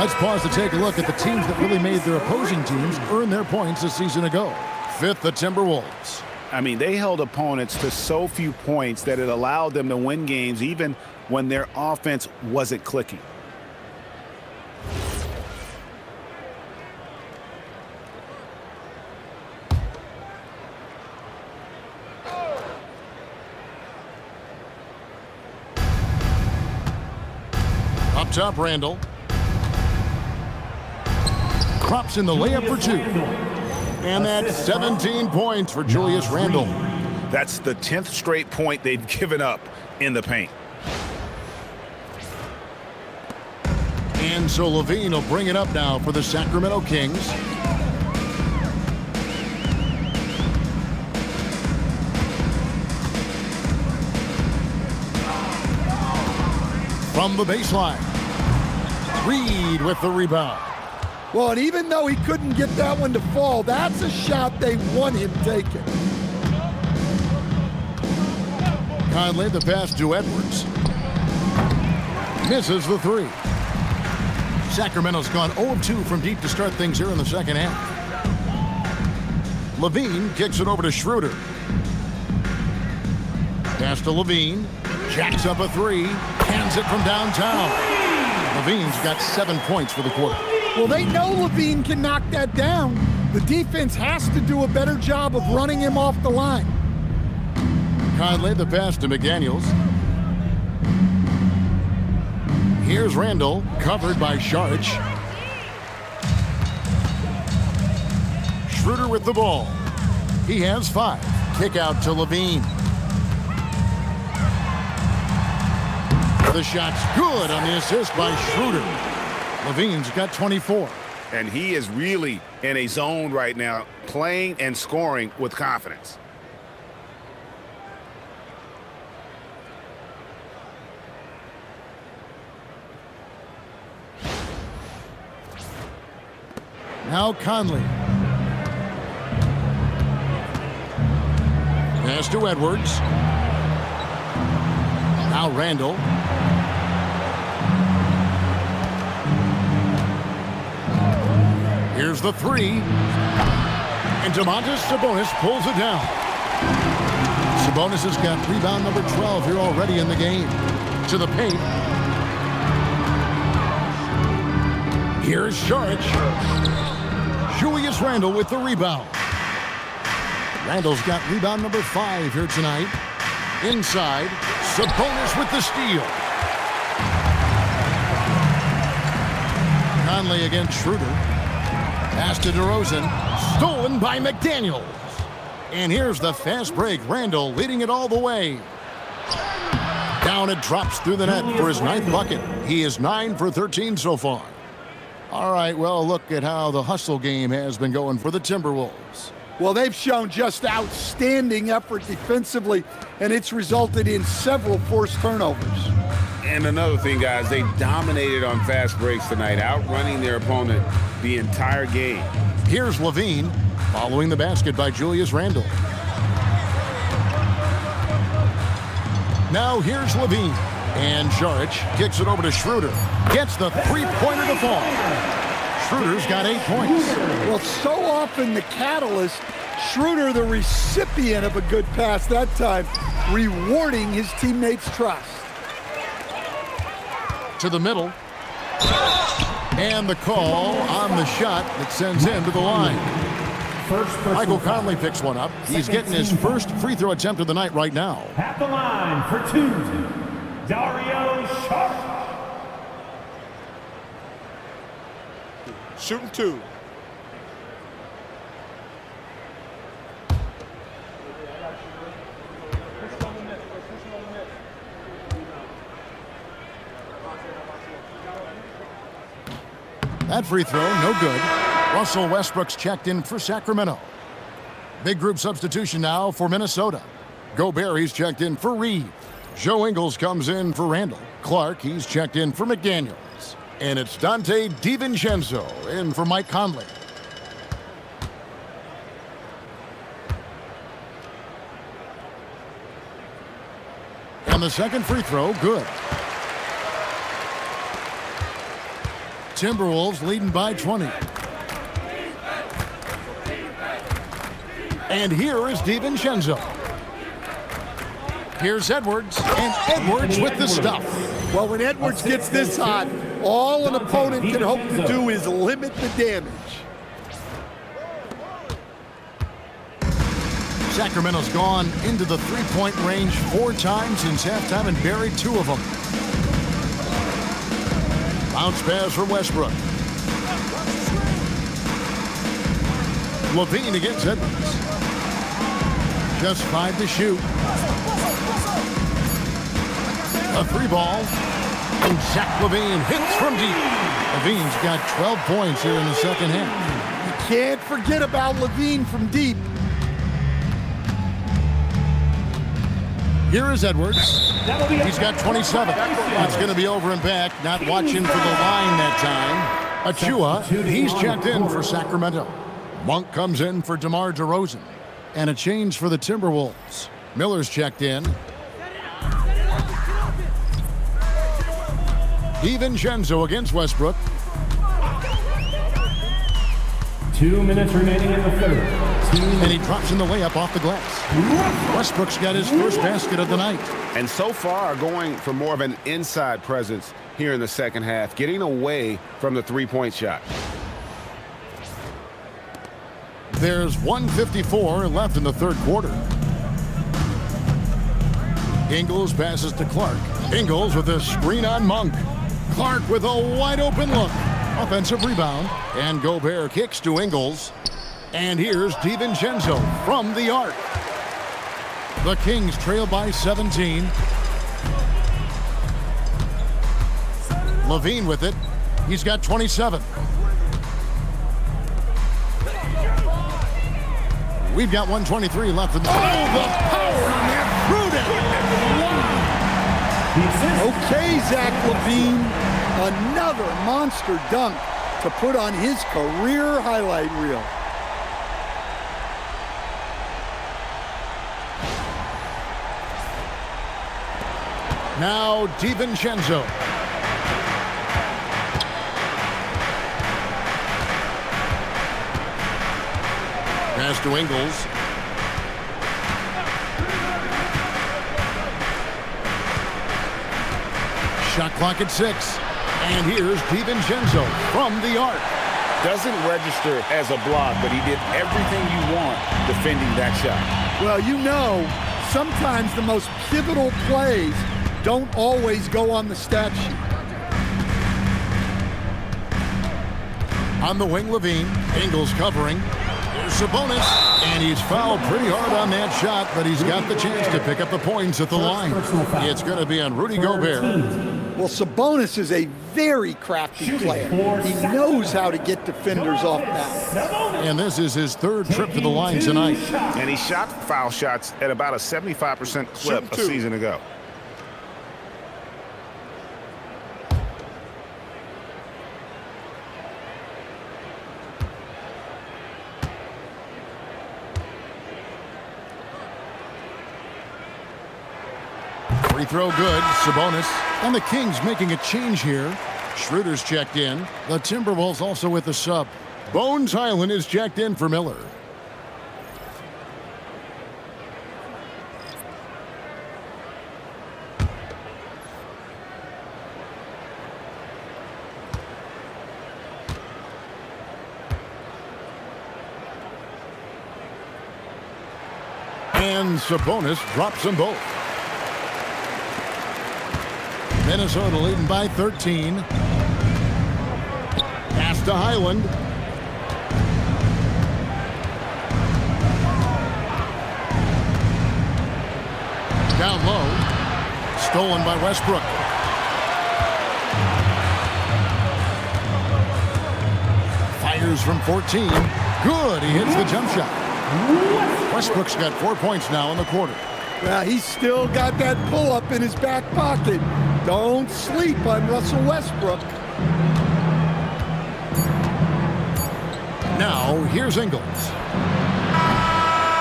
Let's pause to take a look at the teams that really made their opposing teams earn their points a season ago. Fifth, the Timberwolves. I mean, they held opponents to so few points that it allowed them to win games even when their offense wasn't clicking. Up top, Randle. Crops in the layup for two. And that's 17 points for Julius Randle. That's the 10th straight point they've given up in the paint. And so LaVine will bring it up now for the Sacramento Kings. From the baseline. Reed with the rebound. Well, and even though he couldn't get that one to fall, that's a shot they want him taking. Conley, the pass to Edwards. Misses the three. Sacramento's gone 0-2 from deep to start things here in the second half. LaVine kicks it over to Schroeder. Pass to LaVine. Jacks up a three. Hands it from downtown. LaVine's got 7 points for the quarter. Well, they know LaVine can knock that down. The defense has to do a better job of running him off the line. Conley, the pass to McDaniels. Here's Randle, covered by Saric. Schroeder with the ball. He has 5. Kick out to LaVine. The shot's good on the assist by Schroeder. LaVine's got 24. And he is really in a zone right now, playing and scoring with confidence. Now Conley. Pass to Edwards. Now Randle. Here's the three. And Domantas Sabonis pulls it down. Sabonis has got rebound number 12 here already in the game. To the paint. Here's Saric. Julius Randle with the rebound. Randle's got rebound number 5 here tonight. Inside, Sabonis with the steal. Conley against Schroeder. Pass to DeRozan. Stolen by McDaniels. And here's the fast break. Randle leading it all the way. Down it drops through the net for his 9th bucket. He is 9 for 13 so far. All right, well, look at how the hustle game has been going for the Timberwolves. Well, they've shown just outstanding effort defensively, and it's resulted in several forced turnovers. And another thing, guys, they dominated on fast breaks tonight, outrunning their opponent the entire game. Here's LaVine, following the basket by Julius Randle. Now here's LaVine. And Saric kicks it over to Schroeder. Gets the three-pointer to fall. Schroeder's got 8 points. Well, so often the catalyst, Schroeder, the recipient of a good pass that time, rewarding his teammates' trust. To the middle. And the call on the shot that sends him to the line. Michael Conley picks one up. He's getting his first free throw attempt of the night right now. At the line for 2, Dario Saric. Shooting 2. That free throw, no good. Russell Westbrook's checked in for Sacramento. Big group substitution now for Minnesota. Gobert, he's checked in for Reed. Joe Ingles comes in for Randle. Clark, he's checked in for McDaniels. And it's Donte DiVincenzo in for Mike Conley. And the second free throw, good. Timberwolves leading by 20. And here is DiVincenzo. Here's Edwards, and Edwards with the stuff. Well, when Edwards gets this hot, all an opponent can hope to do is limit the damage. Sacramento's gone into the three-point range 4 times since halftime and buried 2 of them. Bounce pass from Westbrook. LaVine against Edwards. Just 5 to shoot. A 3-ball. And Zach LaVine hits from deep. LaVine's got 12 points here in the second half. You can't forget about LaVine from deep. Here is Edwards. He's got 27. It's going to be over and back. Not watching for the line that time. Achua, he's checked in for Sacramento. Monk comes in for DeMar DeRozan. And a change for the Timberwolves. Miller's checked in. DiVincenzo against Westbrook. 2 minutes remaining in the third. And he drops in the layup off the glass. Westbrook's got his first basket of the night. And so far, going for more of an inside presence here in the second half, getting away from the three-point shot. There's 1:54 left in the third quarter. Ingles passes to Clark. Ingles with a screen on Monk. Clark with a wide-open look. Offensive rebound. And Gobert kicks to Ingles. And here's DiVincenzo from the arc. The Kings trail by 17. LaVine with it. He's got 27. We've got 1:23 left in the... Oh, the power on that threw down. Wow. Okay, Zach LaVine. Another monster dunk to put on his career highlight reel. Now DiVincenzo. Pass to Ingles. Shot clock at 6. And here's DiVincenzo from the arc. Doesn't register as a block, but he did everything you want defending that shot. Well, you know, sometimes the most pivotal plays don't always go on the stat sheet. On the wing, LaVine. Ingles covering. Here's Sabonis. And he's fouled pretty hard on that shot, but he's got the chance to pick up the points at the line. It's going to be on Rudy Gobert. Well, Sabonis is a very crafty player. He knows how to get defenders off balance. And this is his third trip to the line tonight. And he shot foul shots at about a 75% clip a season ago. Free throw good. Sabonis. And the Kings making a change here. Schroeder's checked in. The Timberwolves also with the sub. Bones Highland is checked in for Miller. And Sabonis drops them both. Minnesota leading by 13. Pass to Highland. Down low. Stolen by Westbrook. Fires from 14. Good. He hits the jump shot. Westbrook's got 4 points now in the quarter. Well, he's still got that pull-up in his back pocket. Don't sleep on Russell Westbrook. Now, here's Ingles.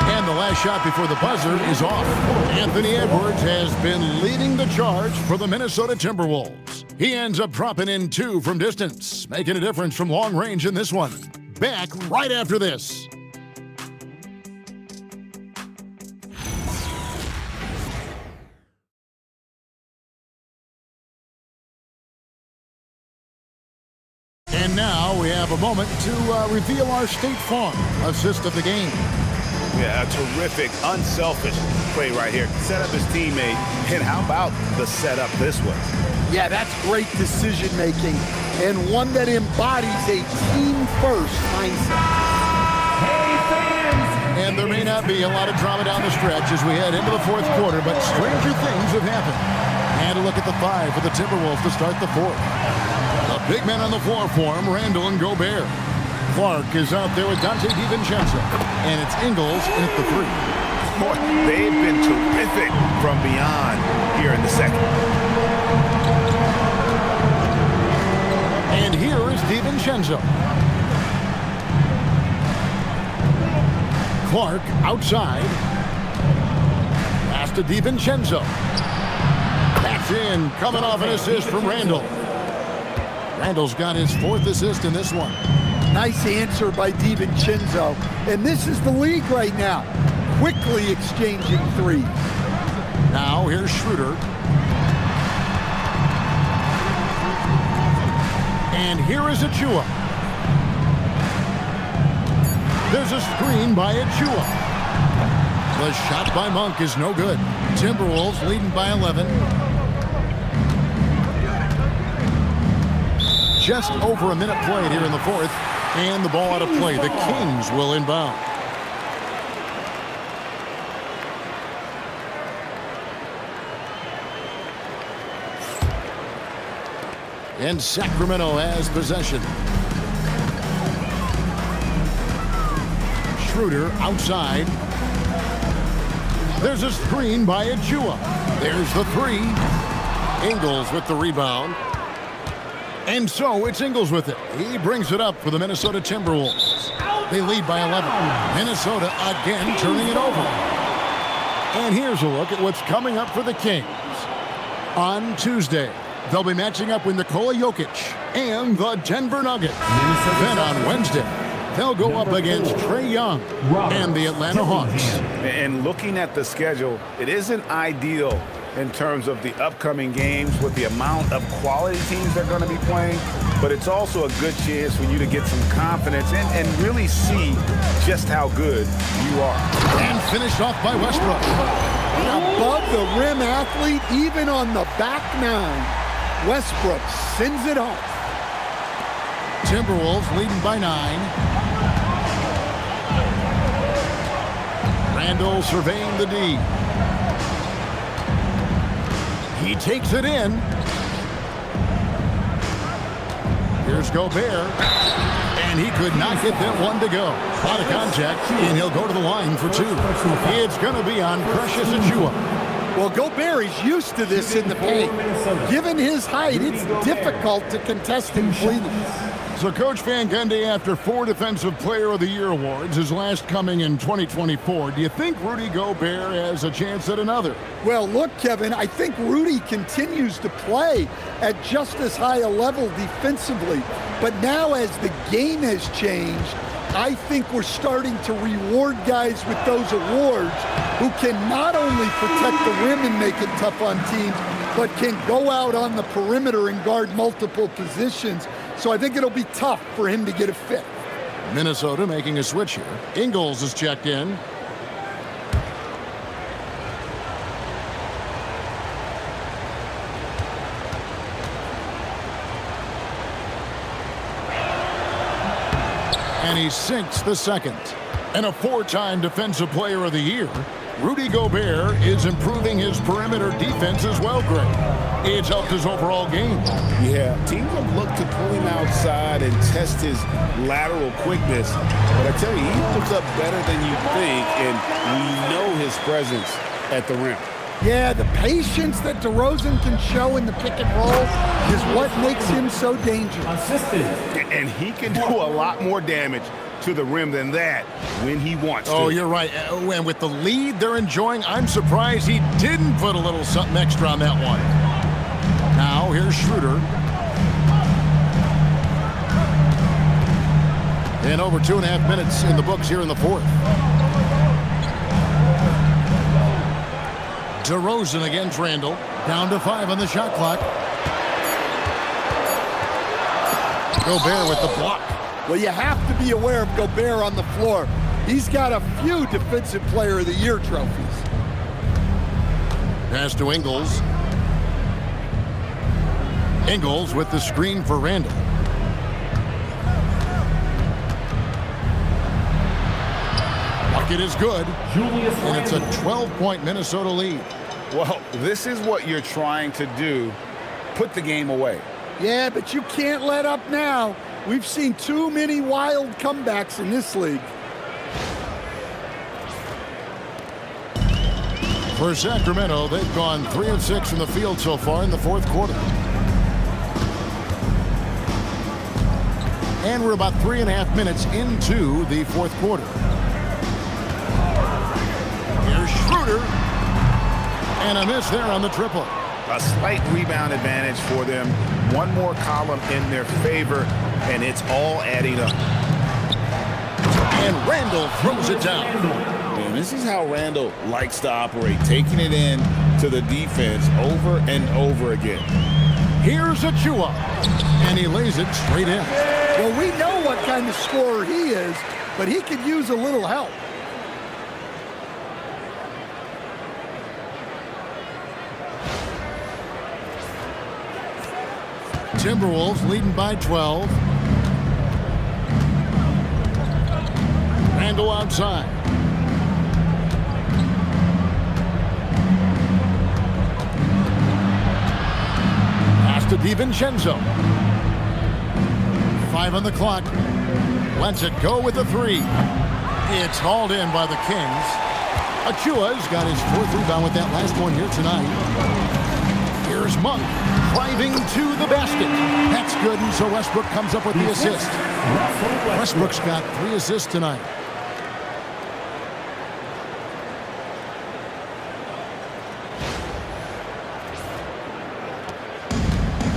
And the last shot before the buzzer is off. Anthony Edwards has been leading the charge for the Minnesota Timberwolves. He ends up dropping in 2 from distance, making a difference from long range in this one. Back right after this. And now we have a moment to reveal our State Farm assist of the game. Yeah, a terrific, unselfish play right here. Set up his teammate, and how about the setup this was? Yeah, that's great decision-making, and one that embodies a team-first mindset. Hey, fans! And there may not be a lot of drama down the stretch as we head into the fourth quarter, but stranger things have happened. And a look at the 5 for the Timberwolves to start the fourth. The big men on the floor for him, Randle and Gobert. Clark is out there with Donte DiVincenzo. And it's Ingles in at the 3. Boy, they've been terrific from beyond here in the second. And here is DiVincenzo. Clark outside. Pass to DiVincenzo. That's in, coming off an assist from Randle. Randle's got his 4th assist in this one. Nice answer by DiVincenzo. And this is the league right now. Quickly exchanging 3. Now here's Schroeder. And here is Achua. There's a screen by Achua. The shot by Monk is no good. Timberwolves leading by 11. Just over a minute played here in the fourth. And the ball out of play. The Kings will inbound. And Sacramento has possession. Schroeder outside. There's a screen by Achua. There's the 3. Ingles with the rebound. And so it's Ingles with it. He brings it up for the Minnesota Timberwolves. They lead by 11. Minnesota again turning it over. And here's a look at what's coming up for the Kings. On Tuesday, they'll be matching up with Nikola Jokic and the Denver Nuggets. Then on Wednesday, they'll go up against Trae Young and the Atlanta Hawks. And looking at the schedule, it isn't ideal in terms of the upcoming games with the amount of quality teams they're going to be playing, but it's also a good chance for you to get some confidence and really see just how good you are. And finished off by Westbrook. Above the rim athlete, even on the back 9. Westbrook sends it home. Timberwolves leading by 9. Randle surveying the D. He takes it in. Here's Gobert. And he could not get that one to go. Out of contact, and he'll go to the line for 2. It's going to be on Precious Achua. Well, Gobert is used to this in the paint. Given his height, it's difficult to contest him cleanly. So, Coach Van Gundy, after 4 Defensive Player of the Year awards, his last coming in 2024, do you think Rudy Gobert has a chance at another? Well, look, Kevin, I think Rudy continues to play at just as high a level defensively. But now as the game has changed, I think we're starting to reward guys with those awards who can not only protect the rim and make it tough on teams, but can go out on the perimeter and guard multiple positions. So I think it'll be tough for him to get a fit. Minnesota making a switch here. Ingles is checked in. And he sinks the second. And a 4-time Defensive Player of the Year, Rudy Gobert is improving his perimeter defense as well, Greg. It's helped his overall game. Yeah, teams have looked to pull him outside and test his lateral quickness. But I tell you, he holds up better than you think, and we know his presence at the rim. Yeah, the patience that DeRozan can show in the pick and roll is what makes him so dangerous. And he can do a lot more damage to the rim than that when he wants to. Oh, you're right. And with the lead they're enjoying, I'm surprised he didn't put a little something extra on that one. Now, here's Schroeder. And over 2.5 minutes in the books here in the fourth. DeRozan against Randle. Down to 5 on the shot clock. Gobert with the block. Well, you have to be aware of Gobert on the floor. He's got a few Defensive Player of the Year trophies. Pass to Ingles. Ingles with the screen for Randle. Bucket is good. Julius and it's a 12-point Minnesota lead. Well, this is what you're trying to do. Put the game away. Yeah, but you can't let up now. We've seen too many wild comebacks in this league. For Sacramento, they've gone 3 of 6 from the field so far in the fourth quarter. And we're about 3.5 minutes into the fourth quarter. Here's Schroeder. And a miss there on the triple. A slight rebound advantage for them. One more column in their favor, and it's all adding up. And Randle throws it down. And this is how Randle likes to operate, taking it in to the defense over and over again. Here's Achua, and he lays it straight in. Well, we know what kind of scorer he is, but he could use a little help. Timberwolves leading by 12. Randle outside. Pass to DiVincenzo. 5 on the clock. Lets it go with the 3. It's hauled in by the Kings. Achua's got his 4th rebound with that last one here tonight. Here's Monk driving to the basket. That's good, and so Westbrook comes up with the assist. Westbrook's got 3 assists tonight.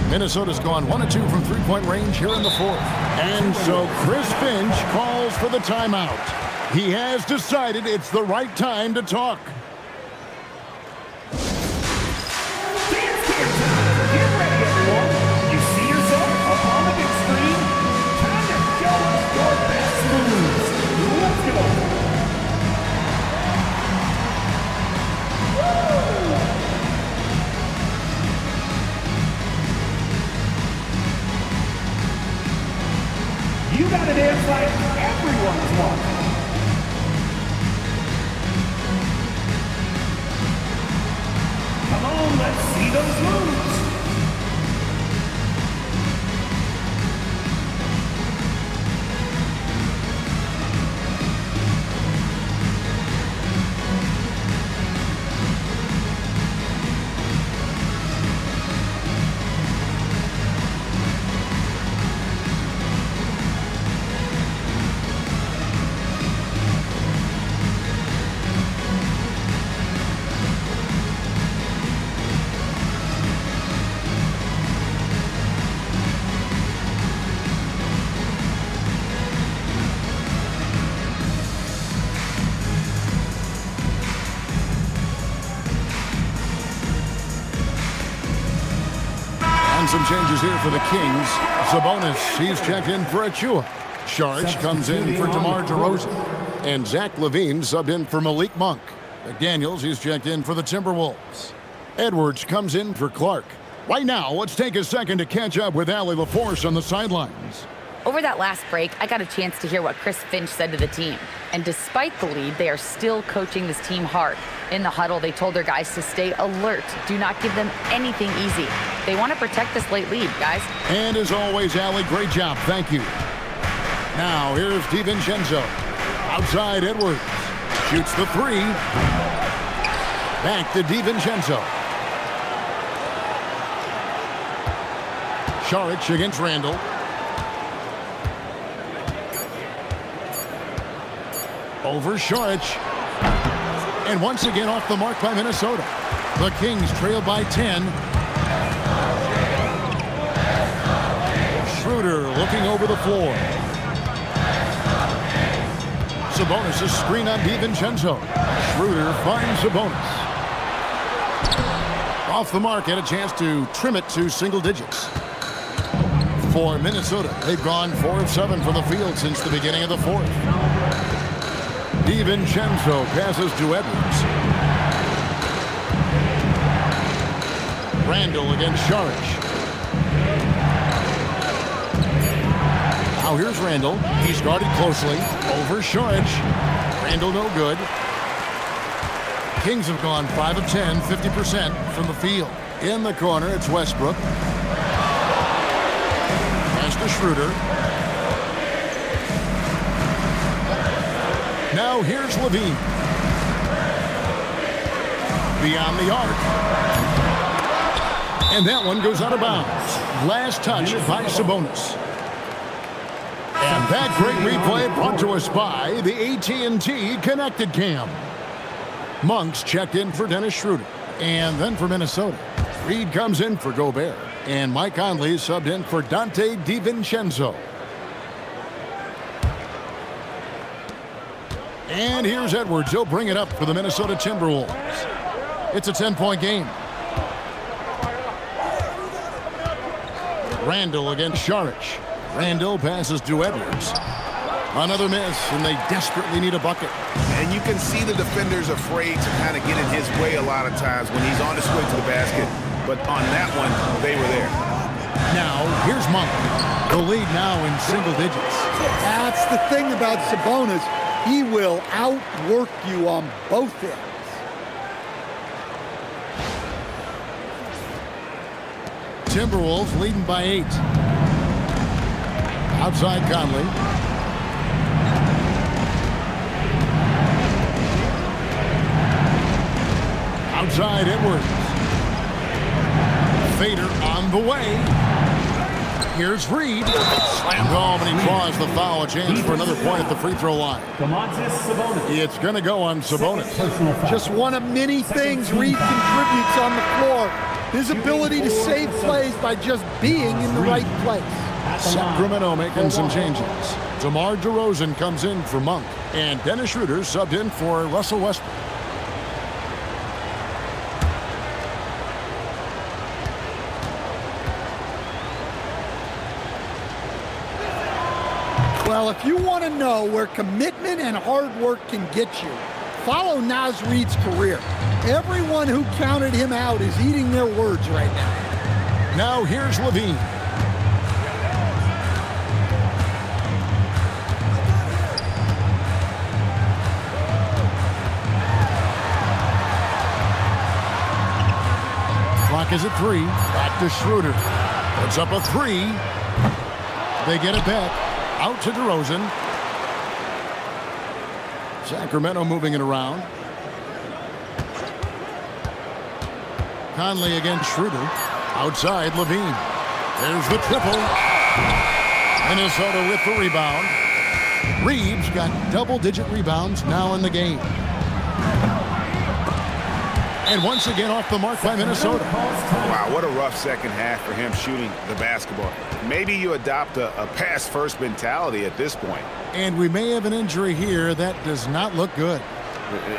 Minnesota's gone 1 of 2 from 3-point range here in the fourth. And so Chris Finch calls for the timeout. He has decided it's the right time to talk. You got to dance like everyone's watching. Come on, let's see those moves. And some changes here for the Kings. Sabonis, he's checked in for Achua. Saric comes in for DeMar DeRozan. And Zach LaVine subbed in for Malik Monk. McDaniels, he's checked in for the Timberwolves. Edwards comes in for Clark. Right now, let's take a second to catch up with Allie LaForce on the sidelines. Over that last break, I got a chance to hear what Chris Finch said to the team. And despite the lead, they are still coaching this team hard. In the huddle, they told their guys to stay alert. Do not give them anything easy. They want to protect this late lead, guys. And as always, Allie, great job. Thank you. Now, here's DiVincenzo. Outside Edwards. Shoots the three. Back to DiVincenzo. Saric against Randle. Over Saric. And once again off the mark by Minnesota. The Kings trail by 10. Schroeder looking over the floor. Sabonis is screen on DiVincenzo. Schroeder finds Sabonis. Off the mark, had a chance to trim it to single digits. For Minnesota, they've gone 4 of 7 from the field since the beginning of the fourth. DiVincenzo passes to Edwards. Randle against Saric. Now here's Randle. He's guarded closely. Over Saric. Randle no good. Kings have gone 5 of 10, 50% from the field. In the corner, it's Westbrook. Pass to Schroeder. Now here's LaVine. Beyond the arc. And that one goes out of bounds. Last touch by Sabonis. And that great replay brought to us by the AT&T Connected Cam. Monk's checked in for Dennis Schroeder. And then for Minnesota, Reed comes in for Gobert. And Mike Conley subbed in for Donte DiVincenzo. And here's Edwards. He'll bring it up for the Minnesota Timberwolves. It's a 10-point game. Randle against Saric. Randle passes to Edwards. Another miss, and they desperately need a bucket. And you can see the defenders afraid to kind of get in his way a lot of times when he's on his way to the basket. But on that one, they were there. Now, here's Monk. The lead now in single digits. That's the thing about Sabonis. He will outwork you on both ends. Timberwolves leading by 8. Outside Conley. Outside Edwards. Fader on the way. Here's Reed. Slam home, and he draws the foul. A chance for another point at the free throw line. Domantas Sabonis. It's going to go on Sabonis. Just one of many things Reed contributes on the floor. His ability to save plays by just being in the right place. Sacramento making some changes. DeMar DeRozan comes in for Monk. And Dennis Schroeder subbed in for Russell Westbrook. Well, if you want to know where commitment and hard work can get you, follow Naz Reid's career. Everyone who counted him out is eating their words right now. Now here's LaVine. Clock is at 3. Back to Schroeder. Puts up a 3. They get it back. Out to DeRozan. Sacramento moving it around. Conley against Schroeder. Outside LaVine. There's the triple. Minnesota with the rebound. Reeves got double-digit rebounds now in the game. And once again off the mark by Minnesota. Wow, what a rough second half for him shooting the basketball. Maybe you adopt a pass-first mentality at this point. And we may have an injury here that does not look good.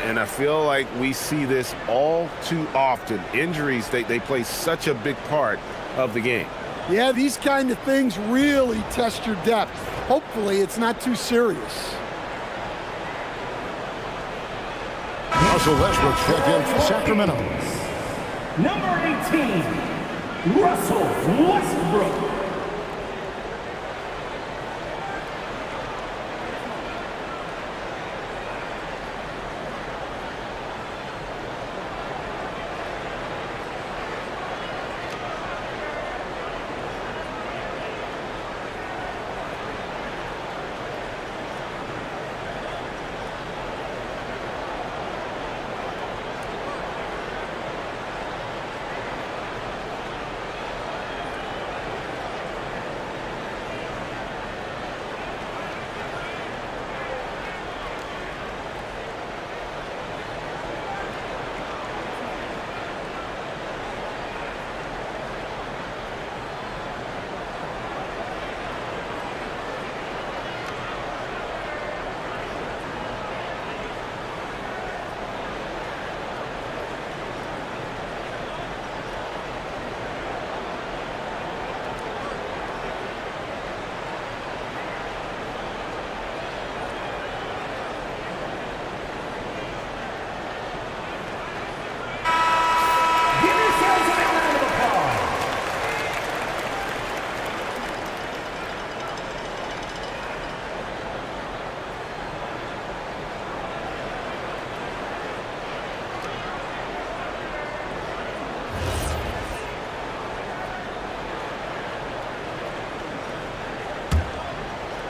And I feel like we see this all too often. Injuries, they play such a big part of the game. Yeah, these kind of things really test your depth. Hopefully, it's not too serious. Russell Westbrook checked in for Sacramento. Number 18, Russell Westbrook.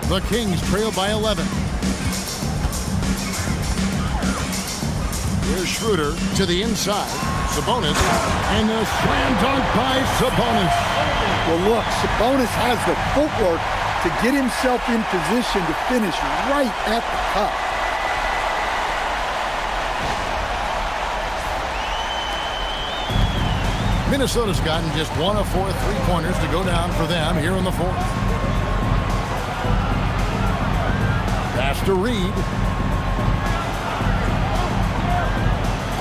The Kings trail by 11. Here's Schroeder to the inside. Sabonis, and a slam dunk by Sabonis. Well, look, Sabonis has the footwork to get himself in position to finish right at the cup. Minnesota's gotten just 1 of 4 3-pointers to go down for them here in the fourth. Pass to Reed.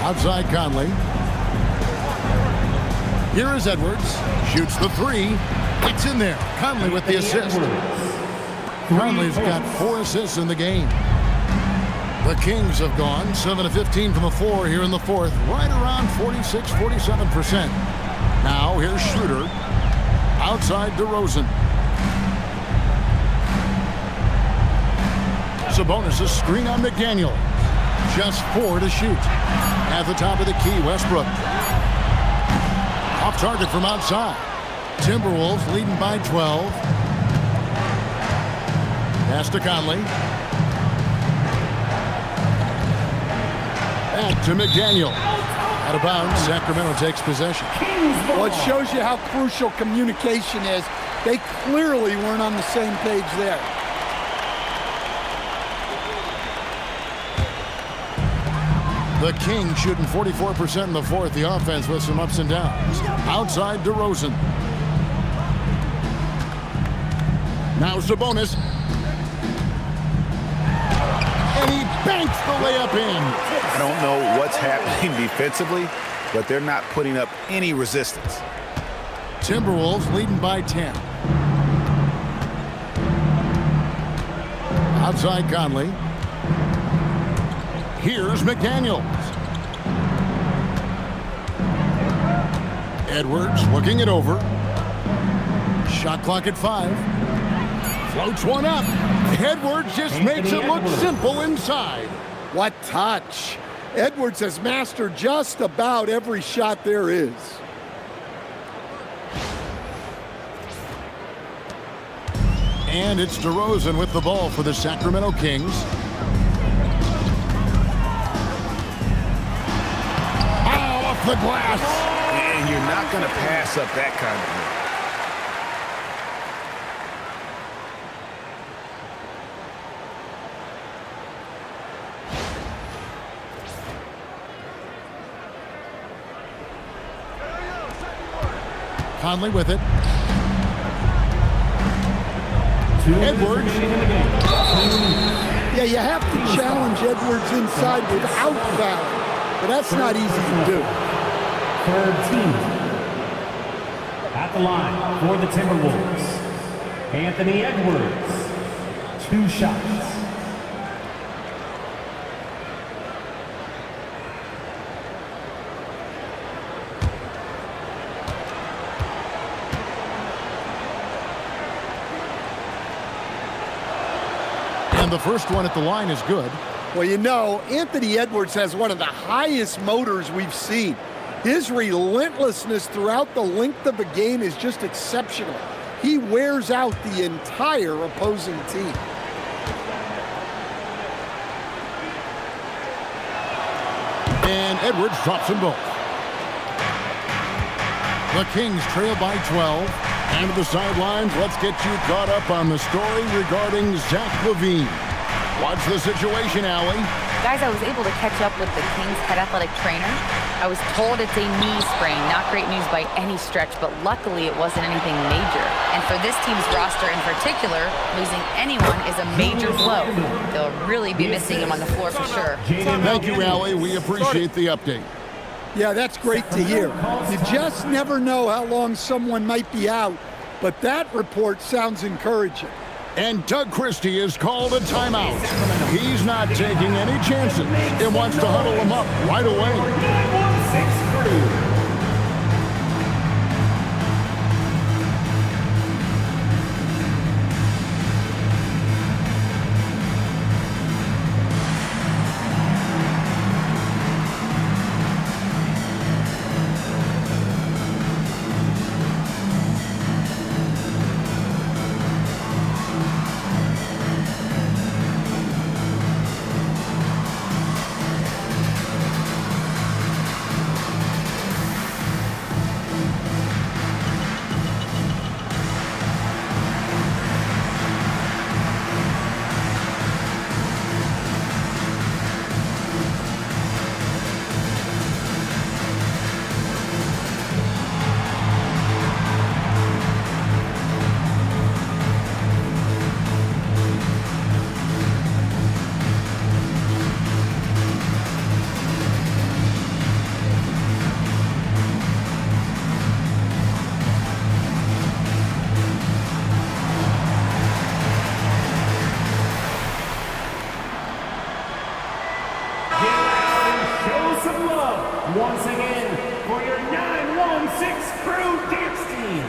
Outside Conley. Here is Edwards. Shoots the 3. It's in there. Conley with the assist. Conley's got 4 assists in the game. The Kings have gone 7 of 15 from the floor here in the fourth. Right around 46-47%. Now here's Schroeder. Outside DeRozan. Sabonis a screen on McDaniel. Just 4 to shoot. At the top of the key, Westbrook. Off target from outside. Timberwolves leading by 12. Pass to Conley. Back to McDaniel. Out of bounds, Sacramento takes possession. Well, it shows you how crucial communication is. They clearly weren't on the same page there. The Kings shooting 44% in the fourth. The offense with some ups and downs. Outside DeRozan. Now Sabonis. And he banks the layup in. I don't know what's happening defensively, but they're not putting up any resistance. Timberwolves leading by 10. Outside Conley. Here's McDaniels. Edwards looking it over. Shot clock at 5. Floats one up. Edwards just makes it look simple inside. What touch. Edwards has mastered just about every shot there is. And it's DeRozan with the ball for the Sacramento Kings. Oh, off the glass. And you're not going to pass up that kind of move. Conley with it. Edwards. Yeah, you have to challenge Edwards inside without fouling, but that's not easy to do. Third team. At the line for the Timberwolves, Anthony Edwards, 2 shots. And the first one at the line is good. Well, you know, Anthony Edwards has one of the highest motors we've seen. His relentlessness throughout the length of a game is just exceptional. He wears out the entire opposing team. And Edwards drops them both. The Kings trail by 12. And to the sidelines, let's get you caught up on the story regarding Zach LaVine. What's the situation, Allie? Guys, I was able to catch up with the Kings head athletic trainer. I was told it's a knee sprain, not great news by any stretch, but luckily it wasn't anything major. And for this team's roster in particular, losing anyone is a major blow. They'll really be missing him on the floor for sure. Thank you, Allie. We appreciate the update. Yeah, that's great to hear. You just never know how long someone might be out, but that report sounds encouraging. And Doug Christie is called a timeout. He's not taking any chances and wants to huddle him up right away. 916 crew. Once again, for your 916 crew dance team.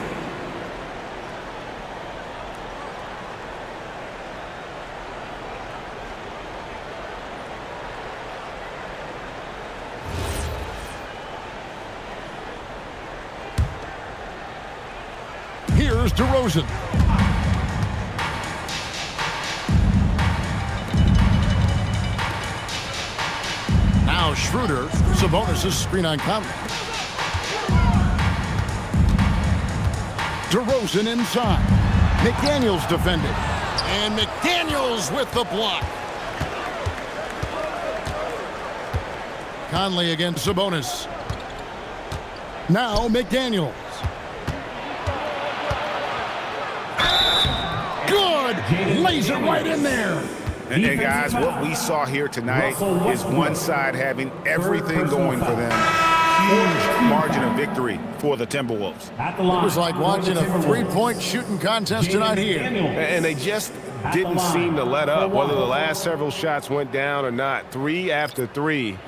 Here's DeRozan. Now Schroeder, Sabonis' screen on Conley. DeRozan inside. McDaniels defended. And McDaniels with the block. Conley against Sabonis. Now McDaniels. Good! Lays it right in there. And guys, what we saw here tonight is one side having everything going for them. Huge margin of victory for the Timberwolves. It was like watching a three-point shooting contest tonight here. And they just didn't seem to let up, whether the last several shots went down or not. 3 after 3,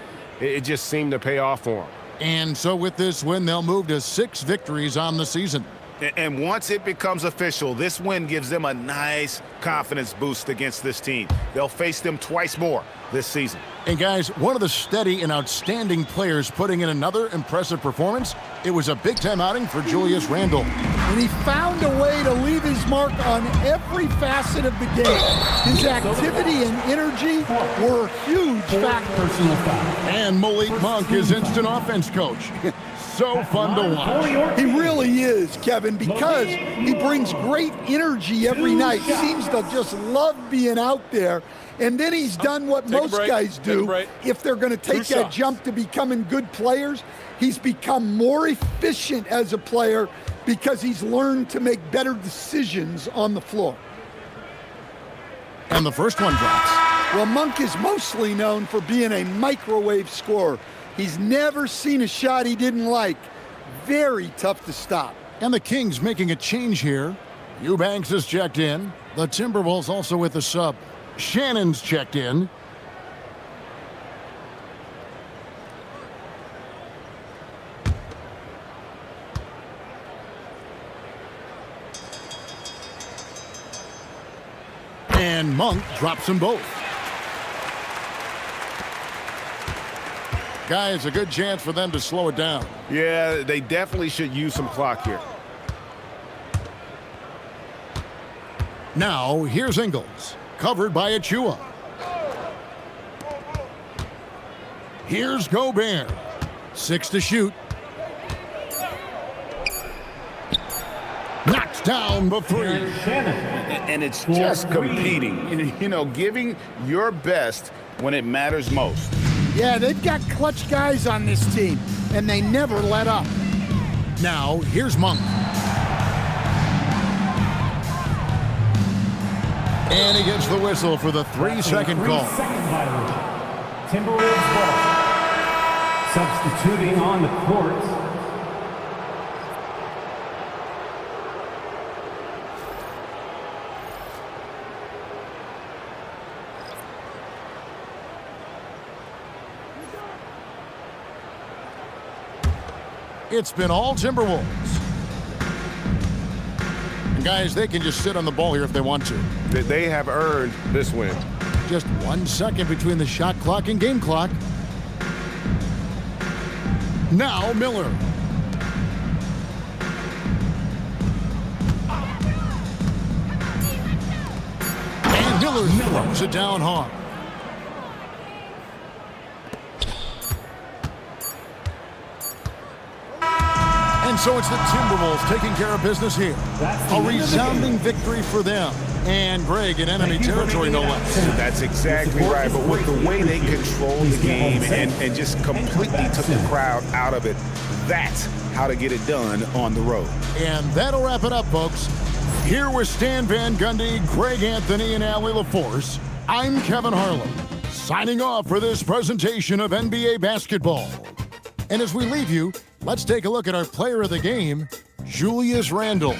it just seemed to pay off for them. And so with this win, they'll move to 6 victories on the season. And once it becomes official, this win gives them a nice confidence boost against this team. They'll face them twice more this season. And guys, one of the steady and outstanding players putting in another impressive performance, it was a big-time outing for Julius Randle. And he found a way to leave his mark on every facet of the game. His activity and energy were huge factors. And Malik Monk is instant offense coach. So fun to watch. He really is, Kevin, because he brings great energy every night. Seems to just love being out there. And then he's done what most guys do. If they're going to take that jump to becoming good players, he's become more efficient as a player because he's learned to make better decisions on the floor. And the first one drops. Well, Monk is mostly known for being a microwave scorer. He's never seen a shot he didn't like. Very tough to stop. And the Kings making a change here. Eubanks is checked in. The Timberwolves also with the sub. Shannon's checked in. And Monk drops them both. Guys, a good chance for them to slow it down. Yeah, they definitely should use some clock here. Now, here's Ingles, covered by Achua. Here's Gobert. 6 to shoot. Knocks down the 3. And it's just competing, you know, giving your best when it matters most. Yeah, they've got clutch guys on this team, and they never let up. Now, here's Monk. And he gets the whistle for the 3-second call. 3-second violation. Timberwolves ball. Substituting on the court. It's been all Timberwolves. And guys, they can just sit on the ball here if they want to. They have earned this win. Just 1 second between the shot clock and game clock. Now Miller. And Miller throws it down hard. And so it's the Timberwolves taking care of business here. A resounding victory for them. And Greg in enemy territory, no less. That's exactly right. But with the way they controlled the game and just completely took the crowd out of it, that's how to get it done on the road. And that'll wrap it up, folks. Here with Stan Van Gundy, Greg Anthony, and Allie LaForce, I'm Kevin Harlan, signing off for this presentation of NBA basketball. And as we leave you, let's take a look at our player of the game, Julius Randle.